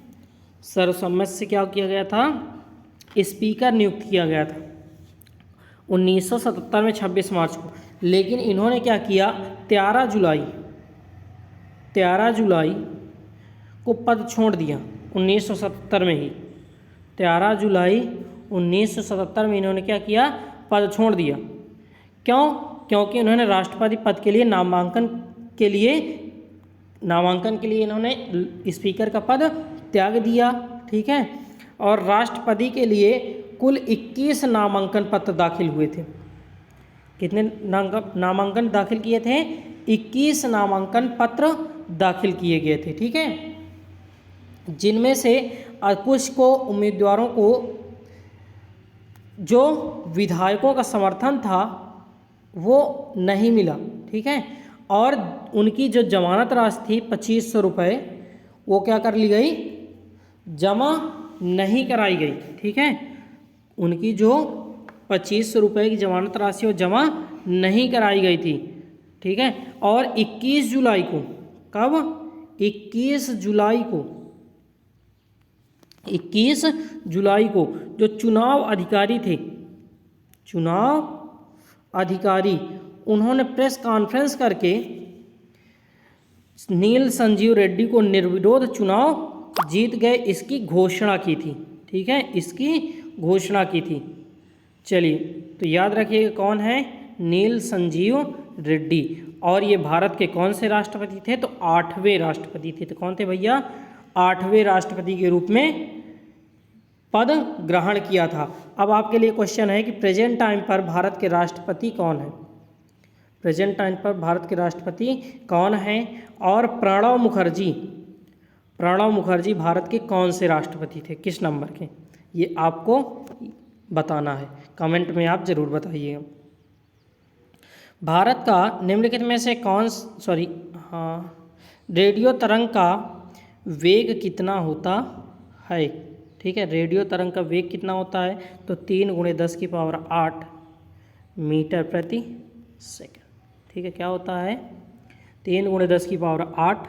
सर्वसम्मति से क्या किया गया था? स्पीकर नियुक्त किया गया था 1977 में 26 मार्च को। लेकिन इन्होंने क्या किया? 13 जुलाई को पद छोड़ दिया 1977 में ही। 13 जुलाई 1977 में इन्होंने क्या किया? पद छोड़ दिया। क्यों? क्योंकि उन्होंने राष्ट्रपति पद के लिए नामांकन के लिए इन्होंने स्पीकर का पद त्याग दिया, ठीक है। और राष्ट्रपति के लिए कुल 21 नामांकन पत्र दाखिल हुए थे। कितने नामांकन दाखिल किए थे? 21 नामांकन पत्र दाखिल किए गए थे, ठीक है। जिनमें से कुछ को उम्मीदवारों को जो विधायकों का समर्थन था वो नहीं मिला, ठीक है। और उनकी जो जमानत राशि थी 2500 रुपये, वो क्या कर ली गई? जमा नहीं कराई गई, ठीक है। उनकी जो 2500 रुपये की जमानत राशि वो जमा नहीं कराई गई थी, ठीक है। और 21 जुलाई को, कब? 21 जुलाई को, 21 जुलाई को जो चुनाव अधिकारी थे, चुनाव अधिकारी, उन्होंने प्रेस कॉन्फ्रेंस करके नील संजीव रेड्डी को निर्विरोध चुनाव जीत गए इसकी घोषणा की थी, ठीक है, इसकी घोषणा की थी। चलिए, तो याद रखिएगा कौन है? नील संजीव रेड्डी। और ये भारत के कौन से राष्ट्रपति थे? तो 8वें राष्ट्रपति थे। तो कौन थे भैया? 8वें राष्ट्रपति के रूप में पद ग्रहण किया था। अब आपके लिए क्वेश्चन है कि प्रेजेंट टाइम पर भारत के राष्ट्रपति कौन है? प्रेजेंट टाइम पर भारत के राष्ट्रपति कौन हैं? और प्रणब मुखर्जी भारत के कौन से राष्ट्रपति थे, किस नंबर के? ये आपको बताना है, कमेंट में आप जरूर बताइएगा। भारत का निम्नलिखित में से रेडियो तरंग का वेग कितना होता है? ठीक है, रेडियो तरंग का वेग कितना होता है? तो 3 × 10⁸ मीटर प्रति सेकंड। ठीक है, क्या होता है? 3 × 10⁸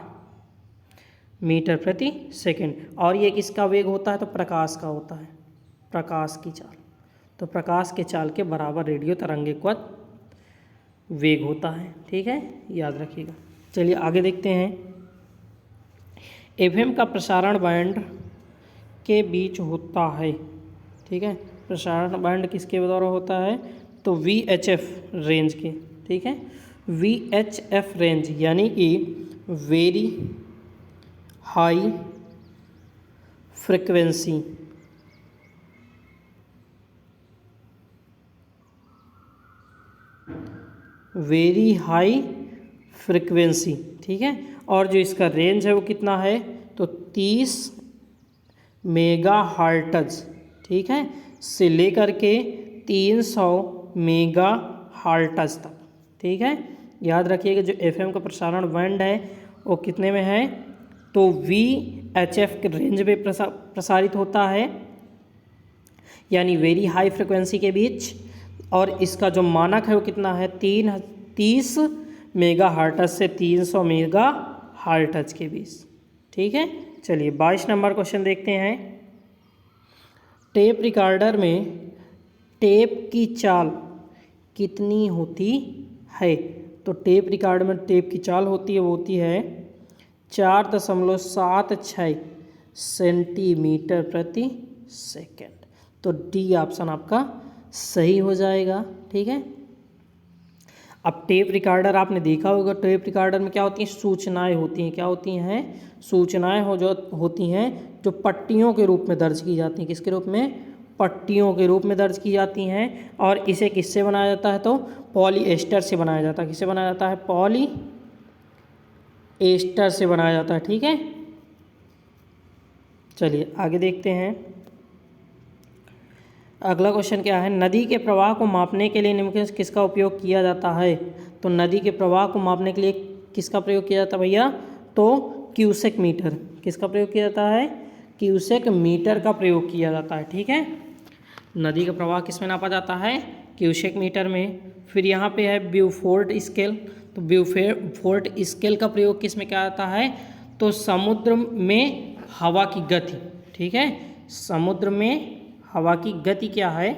मीटर प्रति सेकंड। और ये किसका वेग होता है? तो प्रकाश का होता है, प्रकाश की चाल। तो प्रकाश के चाल के बराबर रेडियो तरंगिक वेग होता है, ठीक है, याद रखिएगा। चलिए आगे देखते हैं। एफएम का प्रसारण बैंड के बीच होता है, ठीक है, प्रसारण बैंड किसके द्वारा होता है? तो वीएचएफ रेंज के, ठीक है, वीएचएफ रेंज यानी कि very high frequency, very high frequency, ठीक है। और जो इसका रेंज है वो कितना है? तो 30 मेगाहर्ट्ज, ठीक है, से लेकर के 300 मेगाहर्ट्ज तक, ठीक है। याद रखिएगा जो एफएम का प्रसारण बैंड है वो कितने में है? तो वीएचएफ के रेंज में प्रसारित होता है, यानी वेरी हाई फ्रिक्वेंसी के बीच। और इसका जो मानक है वो कितना है? 30 मेगाहर्ट्ज से 300 मेगाहर्ट्ज के बीच, ठीक है। चलिए 22 नंबर क्वेश्चन देखते हैं। टेप रिकॉर्डर में टेप की चाल कितनी होती है? तो टेप रिकॉर्डर में टेप की चाल होती है, वो होती है 4.76 सेंटीमीटर प्रति सेकेंड। तो डी ऑप्शन आपका सही हो जाएगा, ठीक है। अब टेप रिकॉर्डर आपने देखा होगा, टेप रिकॉर्डर में क्या होती हैं? सूचनाएं होती हैं। क्या होती हैं? सूचनाएं होती हैं जो पट्टियों के रूप में दर्ज की जाती हैं। किसके रूप में? पट्टियों के रूप में दर्ज की जाती हैं। और इसे किससे बनाया जाता है? तो पॉलीएस्टर से बनाया जाता है। किससे बनाया जाता है? पॉलीएस्टर से बनाया जाता है, ठीक है। चलिए आगे देखते हैं। अगला क्वेश्चन क्या है? नदी के प्रवाह को मापने के लिए निम्नलिखित किसका उपयोग किया जाता है? तो नदी के प्रवाह को मापने के लिए किसका प्रयोग किया जाता है भैया? तो क्यूसेक मीटर। किसका प्रयोग किया जाता है? क्यूसेक मीटर का प्रयोग किया जाता है, ठीक है। नदी का प्रवाह किस में नापा जाता है? क्यूसेक मीटर में। फिर यहाँ पे है ब्यूफोर्ट स्केल। तो ब्यूफोर्ट स्केल का प्रयोग किस में किया जाता है? तो समुद्र में हवा की गति, ठीक है। समुद्र में हवा की गति क्या है?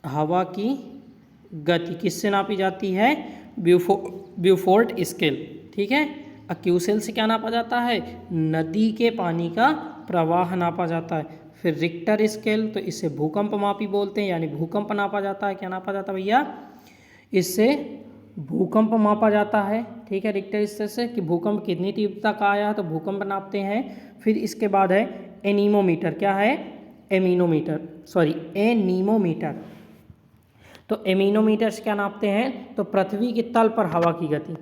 हवा की गति किससे नापी जाती है? ब्यूफोर्ट स्केल, ठीक है। क्यूसेल से क्या नापा जाता है? नदी के पानी का प्रवाह नापा जाता है। फिर रिक्टर स्केल, तो इसे भूकंप मापी बोलते हैं, यानी भूकंप नापा जाता है। क्या नापा जाता है भैया? इससे भूकंप मापा जाता है, ठीक है, रिक्टर स्केल से कि भूकंप कितनी तीव्रता का आया है, तो भूकंप नापते हैं। फिर इसके बाद है एनीमोमीटर। क्या है? एनीमोमीटर। तो एनीमोमीटर से क्या नापते हैं? तो पृथ्वी के तल पर हवा की गति,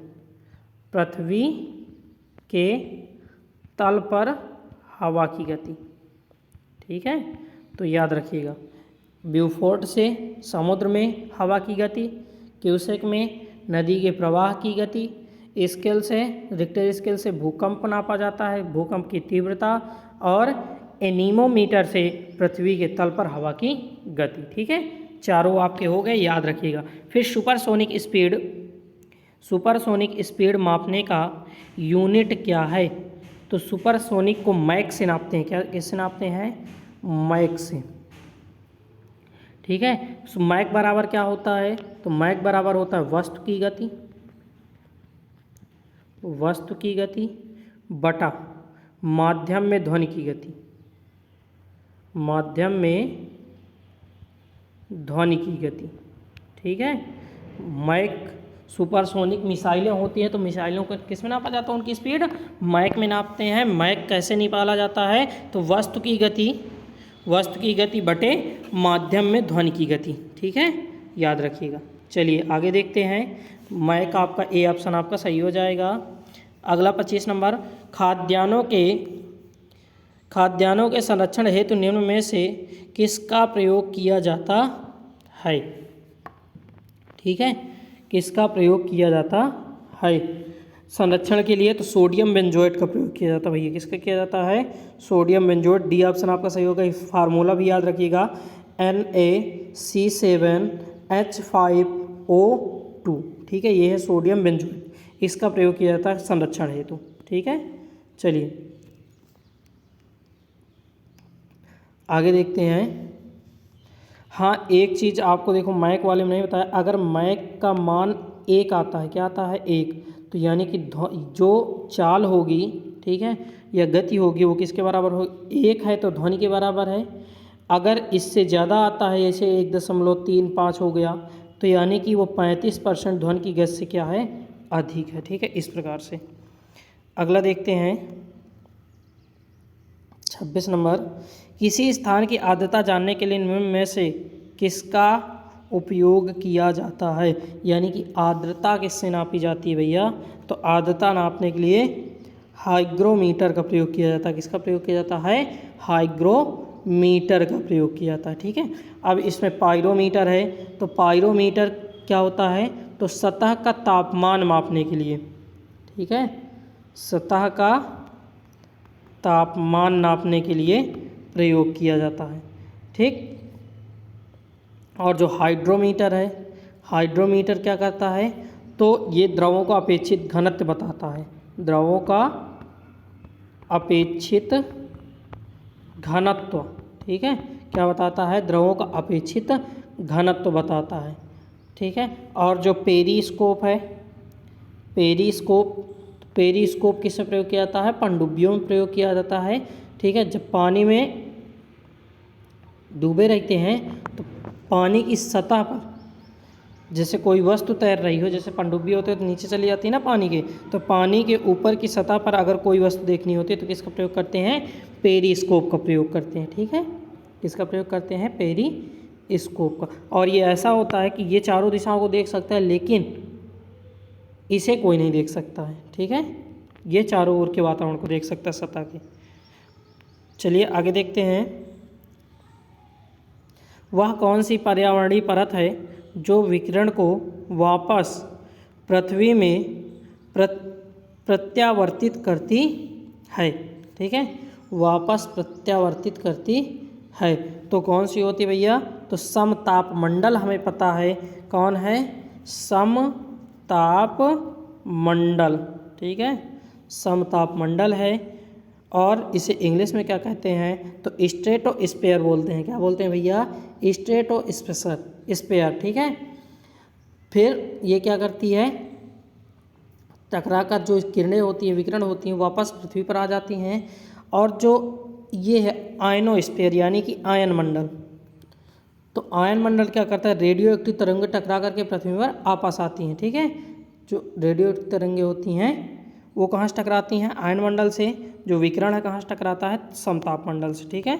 पृथ्वी के तल पर हवा की गति, ठीक है। तो याद रखिएगा, ब्यूफोर्ट से समुद्र में हवा की गति, क्यूसेक में नदी के प्रवाह की गति, स्केल से रिक्टर स्केल से भूकंप नापा जाता है, भूकंप की तीव्रता, और एनीमोमीटर से पृथ्वी के तल पर हवा की गति। ठीक है, चारों आपके हो गए, याद रखिएगा। फिर सुपरसोनिक स्पीड मापने का यूनिट क्या है? तो सुपरसोनिक को मैक से नापते हैं। क्या किससे नापते हैं? मैक से। ठीक है, तो मैक बराबर क्या होता है? तो मैक बराबर होता है वस्तु की गति बटा माध्यम में ध्वनि की गति। माध्यम में ध्वनि की गति। ठीक है, मैक सुपरसोनिक मिसाइलें होती हैं, तो मिसाइलों को किस में नापा जाता है? उनकी स्पीड मैक में नापते हैं। मैक कैसे निकाला जाता है? तो वस्तु की गति बटे माध्यम में ध्वनि की गति। ठीक है, याद रखिएगा। चलिए आगे देखते हैं। मैक आपका ए ऑप्शन आपका सही हो जाएगा। अगला 25 नंबर, खाद्यान्नों के संरक्षण हेतु निम्न में से किसका प्रयोग किया जाता है? ठीक है, किसका प्रयोग किया जाता है संरक्षण के लिए? तो सोडियम बेंजोएट का प्रयोग किया जाता है। भैया किसका किया जाता है? Sodium benzoate. डी ऑप्शन आपका सही होगा। फार्मूला भी याद रखिएगा, NaC7H5O2। ठीक है, ये है सोडियम बेंजोएट, इसका प्रयोग किया जाता है संरक्षण हेतु। ठीक है, चलिए आगे देखते हैं। हाँ, एक चीज़ आपको देखो मैक वाले में नहीं बताया, अगर मैक का मान 1 आता है, क्या आता है? 1, तो यानी कि जो चाल होगी, ठीक है, या गति होगी, वो किसके बराबर होगी? 1 है तो ध्वनि के बराबर है। अगर इससे ज़्यादा आता है, जैसे 1.35 हो गया, तो यानी कि वो 35% ध्वनि की गति से क्या है? अधिक है। ठीक है, इस प्रकार से। अगला देखते हैं 26 नंबर, किसी स्थान की आर्द्रता जानने के लिए निम्न में से किसका उपयोग किया जाता है? यानी कि आर्द्रता किससे नापी जाती है भैया? तो आर्द्रता नापने के लिए हाइग्रोमीटर का प्रयोग किया जाता है। किसका प्रयोग किया जाता है? हाइग्रोमीटर का प्रयोग किया जाता है। ठीक है, अब इसमें पाइरोमीटर है, तो पाइरोमीटर क्या होता है? तो सतह का तापमान मापने के लिए, ठीक है, सतह का तापमान नापने के लिए प्रयोग किया जाता है। ठीक, और जो हाइड्रोमीटर है, हाइड्रोमीटर क्या करता है? तो ये द्रवों का अपेक्षित घनत्व बताता है। द्रवों का अपेक्षित घनत्व, ठीक है, क्या बताता है? द्रवों का अपेक्षित घनत्व बताता है। ठीक है, और जो पेरिस्कोप है, पेरिस्कोप किस में प्रयोग किया जाता है? पनडुब्बियों में प्रयोग किया जाता है। ठीक है, जब पानी में डूबे रहते हैं तो पानी की सतह पर जैसे कोई वस्तु तैर रही हो, जैसे पनडुब्बी होते हैं तो नीचे चली जाती है ना पानी के, तो पानी के ऊपर की सतह पर अगर कोई वस्तु देखनी होती है तो किसका प्रयोग करते हैं? पेरिस्कोप का प्रयोग करते हैं। ठीक है, किसका प्रयोग करते हैं? पेरिस्कोप का। और ये ऐसा होता है कि ये चारों दिशाओं को देख सकता है, लेकिन इसे कोई नहीं देख सकता है। ठीक है, ये चारों ओर के वातावरण को देख सकता है सतह के। चलिए आगे देखते हैं। वह कौन सी पर्यावरणीय परत है जो विकिरण को वापस पृथ्वी में प्रत्यावर्तित करती है? ठीक है, वापस प्रत्यावर्तित करती है, तो कौन सी होती है भैया? तो समतापमंडल हमें पता है। कौन है? समतापमंडल। ठीक है, समतापमंडल है, और इसे इंग्लिश में क्या कहते हैं? तो स्ट्रेटोस्फीयर बोलते हैं। क्या बोलते हैं भैया? स्ट्रेटोस्फीयर। ठीक है, फिर ये क्या करती है? टकराकर जो किरणें होती हैं, विकिरण होती हैं, वापस पृथ्वी पर आ जाती हैं। और जो ये है आयनोस्फीयर, यानी कि आयन मंडल, तो आयन मंडल क्या करता है? रेडियो एक्टिव तरंगें टकरा करके पृथ्वी पर वापस आती हैं। ठीक है, जो रेडियो एक्टिव तरंगें होती हैं वो कहाँ से टकराती हैं? आयन मंडल से। जो विकिरण है कहाँ से टकराता है? समतापमंडल से। ठीक है,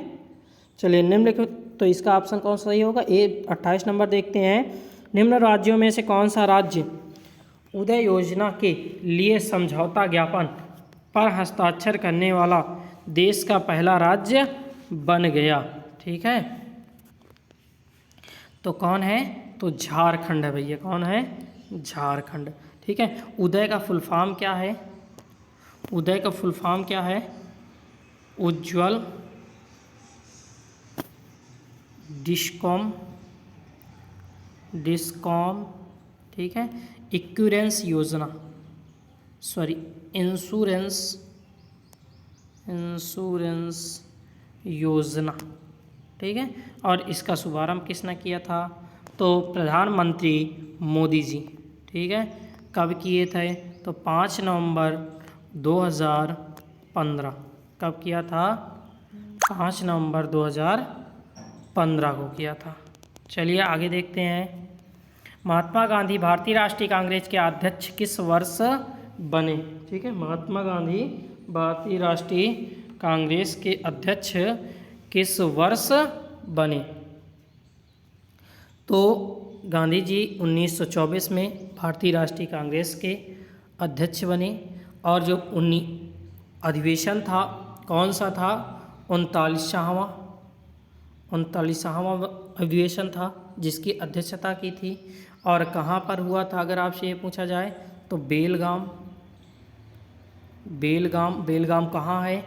चलिए निम्नलिखित, तो इसका ऑप्शन कौन सा सही होगा? ए 28 नंबर देखते हैं। निम्न राज्यों में से कौन सा राज्य उदय योजना के लिए समझौता ज्ञापन पर हस्ताक्षर करने वाला देश का पहला राज्य बन गया? ठीक है, तो कौन है? तो झारखंड है भैया। कौन है? झारखंड। ठीक है, उदय का फुल फॉर्म क्या है? उदय का फुल फॉर्म क्या है? उज्ज्वल डिस्कॉम, ठीक है, इक्विरेंस योजना, सॉरी इंश्योरेंस योजना, ठीक है। और इसका शुभारंभ किसने किया था? तो प्रधानमंत्री मोदी जी, ठीक है। कब किए थे? तो 5 नवंबर 2015। कब किया था? 5 नवंबर 2015 को किया था। चलिए आगे देखते हैं। महात्मा गांधी भारतीय राष्ट्रीय कांग्रेस के अध्यक्ष किस वर्ष बने? ठीक है, महात्मा गांधी भारतीय राष्ट्रीय कांग्रेस के अध्यक्ष किस वर्ष बने? तो गांधी जी 1924 में भारतीय राष्ट्रीय कांग्रेस के अध्यक्ष बने। और जो अधिवेशन था कौन सा था? 39वां अधिवेशन था जिसकी अध्यक्षता की थी। और कहाँ पर हुआ था अगर आपसे ये पूछा जाए तो बेलगाम कहाँ है?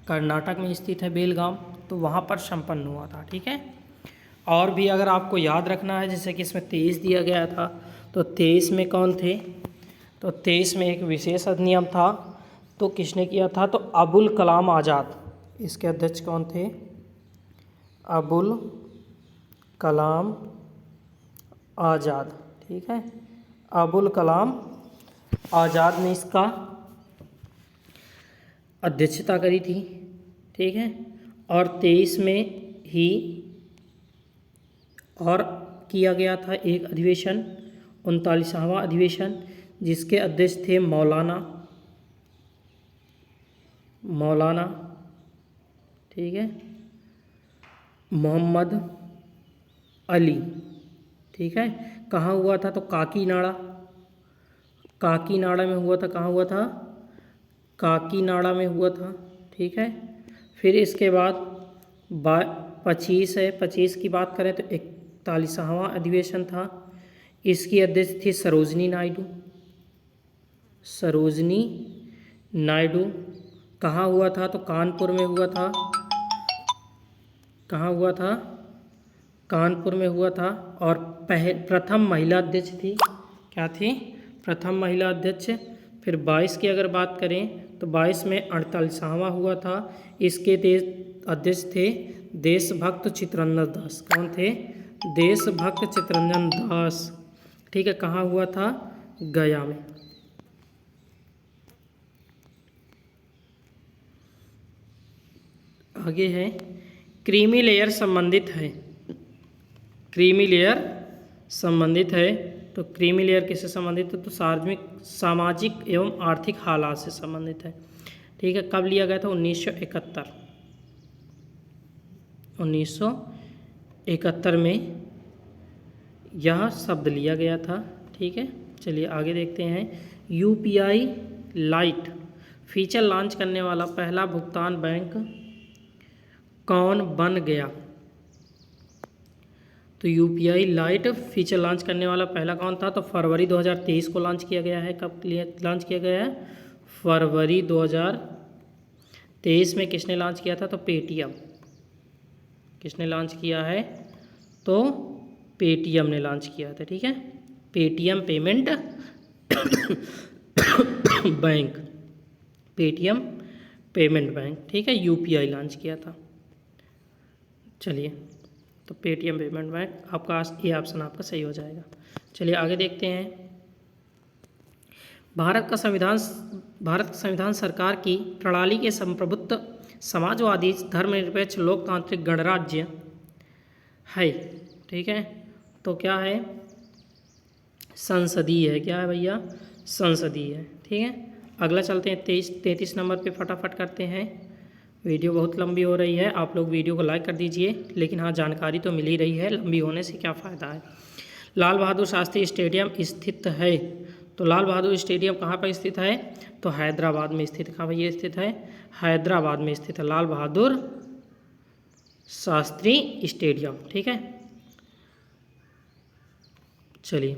कर्नाटक में स्थित है बेलगाम, तो वहाँ पर संपन्न हुआ था, ठीक है। और भी अगर आपको याद रखना है, जैसे कि इसमें 23 दिया गया था, तो 23 में कौन थे? तो 23 में एक विशेष अधिनियम था, तो किसने किया था? तो अबुल कलाम आज़ाद। इसके अध्यक्ष कौन थे? अबुल कलाम आज़ाद, ठीक है। अबुल कलाम आज़ाद ने इसका अध्यक्षता करी थी, ठीक है। और 23 में ही और किया गया था एक अधिवेशन, 39वां अधिवेशन, जिसके अध्यक्ष थे मौलाना, ठीक है, मोहम्मद अली, ठीक है। कहाँ हुआ था? तो काकीनाड़ा में हुआ था। कहाँ हुआ था? काकीनाड़ा में हुआ था, ठीक है। फिर इसके बाद 25 है, 25 की बात करें तो 41वां अधिवेशन था। इसकी अध्यक्ष थी सरोजनी नायडू। कहाँ हुआ था? तो कानपुर में हुआ था। कहाँ हुआ था? कानपुर में हुआ था। और प्रथम महिला अध्यक्ष थी, क्या थी? प्रथम महिला अध्यक्ष। फिर 22 की अगर बात करें तो 22 में 48वां हुआ था। इसके अध्यक्ष थे देशभक्त चित्तरंजन दास। कौन थे? देशभक्त चित्तरंजन दास, ठीक है। कहाँ हुआ था? गया में। आगे है क्रीमी लेयर संबंधित है। तो क्रीमी लेयर किससे संबंधित है? तो सामाजिक एवं आर्थिक हालात से संबंधित है, ठीक है। कब लिया गया था? 1971 में यह शब्द लिया गया था, ठीक है। चलिए आगे देखते हैं। UPI लाइट फीचर लॉन्च करने वाला पहला भुगतान बैंक कौन बन गया? तो UPI लाइट फीचर लॉन्च करने वाला पहला कौन था? तो फरवरी 2023 को लॉन्च किया गया है। कब लॉन्च किया गया है? फरवरी 2023 में। किसने लॉन्च किया था? तो पेटीएम। किसने लॉन्च किया है? तो पेटीएम ने लॉन्च किया था, ठीक है। Paytm payment bank, Paytm payment bank, ठीक है। UPI लॉन्च किया था। चलिए, तो पेटीएम पेमेंट बैंक आपका ये ऑप्शन आपका सही हो जाएगा। चलिए आगे देखते हैं। भारत का संविधान सरकार की प्रणाली के संप्रभुत्व समाजवादी धर्मनिरपेक्ष लोकतांत्रिक गणराज्य है, ठीक है। तो क्या है? संसदीय है। क्या है भैया? संसदीय है, ठीक है। अगला चलते हैं 33 नंबर पे, फटाफट करते हैं। वीडियो बहुत लंबी हो रही है, आप लोग वीडियो को लाइक कर दीजिए। लेकिन हाँ, जानकारी तो मिल ही रही है, लंबी होने से क्या फ़ायदा है। लाल बहादुर शास्त्री स्टेडियम स्थित है। तो लाल बहादुर स्टेडियम कहाँ पर स्थित है? तो हैदराबाद में स्थित। कहाँ भैया स्थित है? हैदराबाद में स्थित है लाल बहादुर शास्त्री स्टेडियम, ठीक है। चलिए,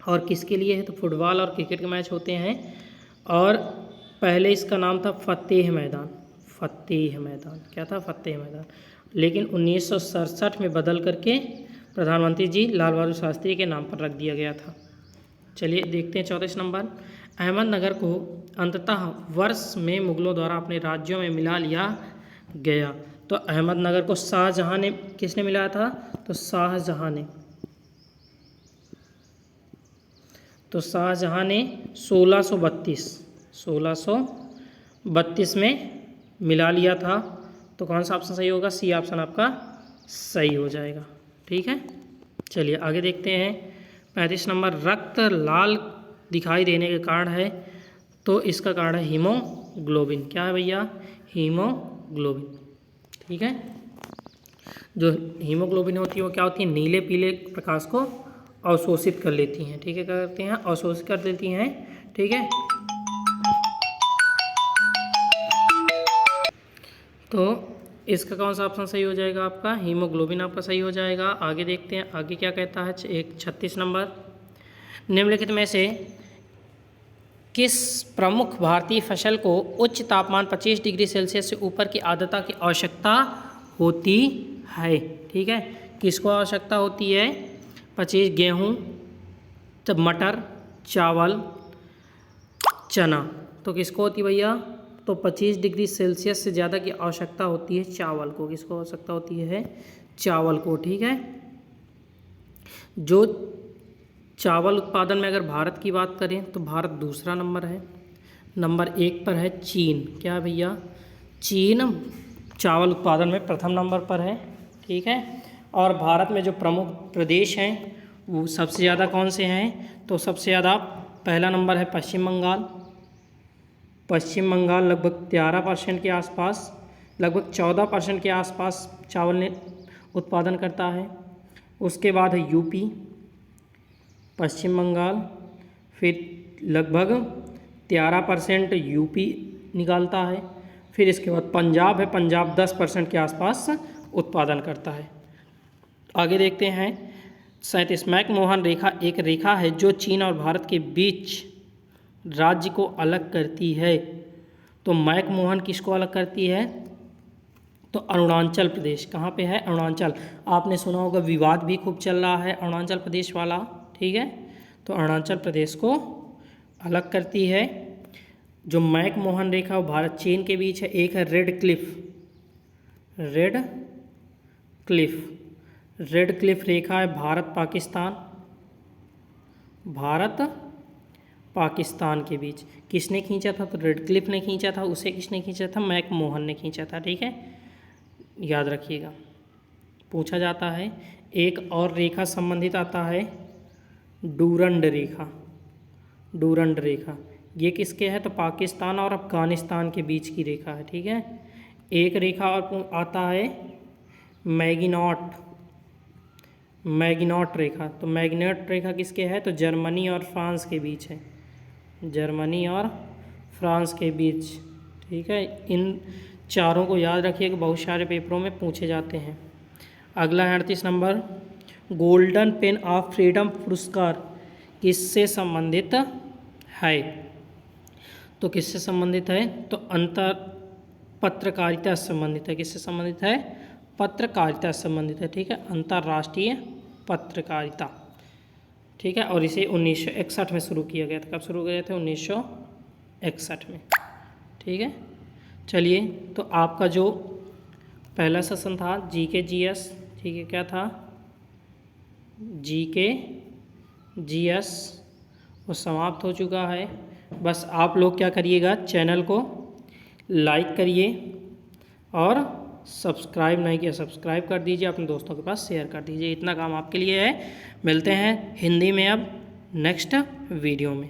और किसके लिए है? तो फुटबॉल और क्रिकेट के मैच होते हैं। और पहले इसका नाम था फतेह फतेह मैदान, क्या था? फतेह मैदान। लेकिन 1967 में बदल करके प्रधानमंत्री जी लाल बहादुर शास्त्री के नाम पर रख दिया गया था। चलिए देखते हैं 34 नंबर। अहमदनगर को अंततः वर्ष में मुगलों द्वारा अपने राज्यों में मिला लिया गया। तो अहमदनगर को शाहजहां ने, किसने मिलाया था? तो शाहजहां ने। तो शाहजहां ने 1632 में मिला लिया था। तो कौन सा ऑप्शन सही होगा? सी ऑप्शन आपका सही हो जाएगा। ठीक है, चलिए आगे देखते हैं। 35 नंबर। रक्त लाल दिखाई देने के कारण है, तो इसका कारण है हीमोग्लोबिन। क्या है भैया? हीमोग्लोबिन। ठीक है, जो हीमोग्लोबिन होती है वो क्या होती है? नीले पीले प्रकाश को अवशोषित कर लेती हैं। ठीक है, क्या करते हैं? अवशोषित कर देती हैं। ठीक है, तो इसका कौन सा ऑप्शन सही हो जाएगा? आपका हीमोग्लोबिन आपका सही हो जाएगा। आगे देखते हैं आगे क्या कहता है। 36 नंबर। निम्नलिखित में से किस प्रमुख भारतीय फसल को उच्च तापमान 25 डिग्री सेल्सियस से ऊपर की आर्द्रता की आवश्यकता होती है? ठीक है, किसको आवश्यकता होती है? 25। गेहूँ, तब मटर, चावल, चना। तो किसको होती है भैया? तो 25 डिग्री सेल्सियस से ज़्यादा की आवश्यकता होती है चावल को। किसको आवश्यकता होती है? चावल को। ठीक है, जो चावल उत्पादन में अगर भारत की बात करें तो भारत दूसरा नंबर है। नंबर 1 पर है चीन। क्या है भैया? चीन चावल उत्पादन में प्रथम नंबर पर है। ठीक है, और भारत में जो प्रमुख प्रदेश हैं वो सबसे ज़्यादा कौन से हैं? तो सबसे ज़्यादा पहला नंबर है पश्चिम बंगाल। पश्चिम बंगाल लगभग 13% के आसपास, लगभग 14% के आसपास चावल ने उत्पादन करता है। उसके बाद है यूपी, पश्चिम बंगाल, फिर लगभग 13% यूपी निकालता है। फिर इसके बाद पंजाब है, पंजाब 10% के आसपास उत्पादन करता है। आगे देखते हैं 37। मैकमोहन रेखा एक रेखा है जो चीन और भारत के बीच राज्य को अलग करती है। तो मैकमोहन किसको अलग करती है? तो अरुणाचल प्रदेश। कहाँ पे है? अरुणाचल। आपने सुना होगा विवाद भी खूब चल रहा है अरुणाचल प्रदेश वाला। ठीक है, तो अरुणाचल प्रदेश को अलग करती है। जो मैकमोहन रेखा वो भारत चीन के बीच है। एक है रेड क्लिफ, रेड क्लिफ रेखा है भारत पाकिस्तान, भारत पाकिस्तान के बीच। किसने खींचा था? तो रेड क्लिफ ने खींचा था। उसे किसने खींचा था? मैकमोहन ने खींचा था। ठीक है, याद रखिएगा, पूछा जाता है। एक और रेखा संबंधित आता है डूरंड रेखा। डूरंड रेखा ये किसके है? तो पाकिस्तान और अफगानिस्तान के बीच की रेखा है। ठीक है, एक रेखा और आता है मैगिनॉट रेखा। तो मैगिनॉट रेखा किसके है? तो जर्मनी और फ्रांस के बीच है, जर्मनी और फ्रांस के बीच। ठीक है, इन चारों को याद रखिएगा, बहुत सारे पेपरों में पूछे जाते हैं। अगला है 38 number. Golden pain of freedom पुरस्कार किससे संबंधित है? तो किससे संबंधित है? तो पत्रकारिता से संबंधित है। किससे संबंधित है? पत्रकारिता से संबंधित है। ठीक है, अंतर्राष्ट्रीय पत्रकारिता। ठीक है, और इसे 1961 में शुरू किया गया था। कब शुरू किया था? 1961 में। ठीक है, चलिए तो आपका जो पहला सेशन था जीके जीएस, ठीक है, क्या था? जीके जीएस, वो समाप्त हो चुका है। बस आप लोग क्या करिएगा, चैनल को लाइक करिए और सब्सक्राइब नहीं किया सब्सक्राइब कर दीजिए, अपने दोस्तों के पास शेयर कर दीजिए। इतना काम आपके लिए है। मिलते हैं हिंदी में अब नेक्स्ट वीडियो में।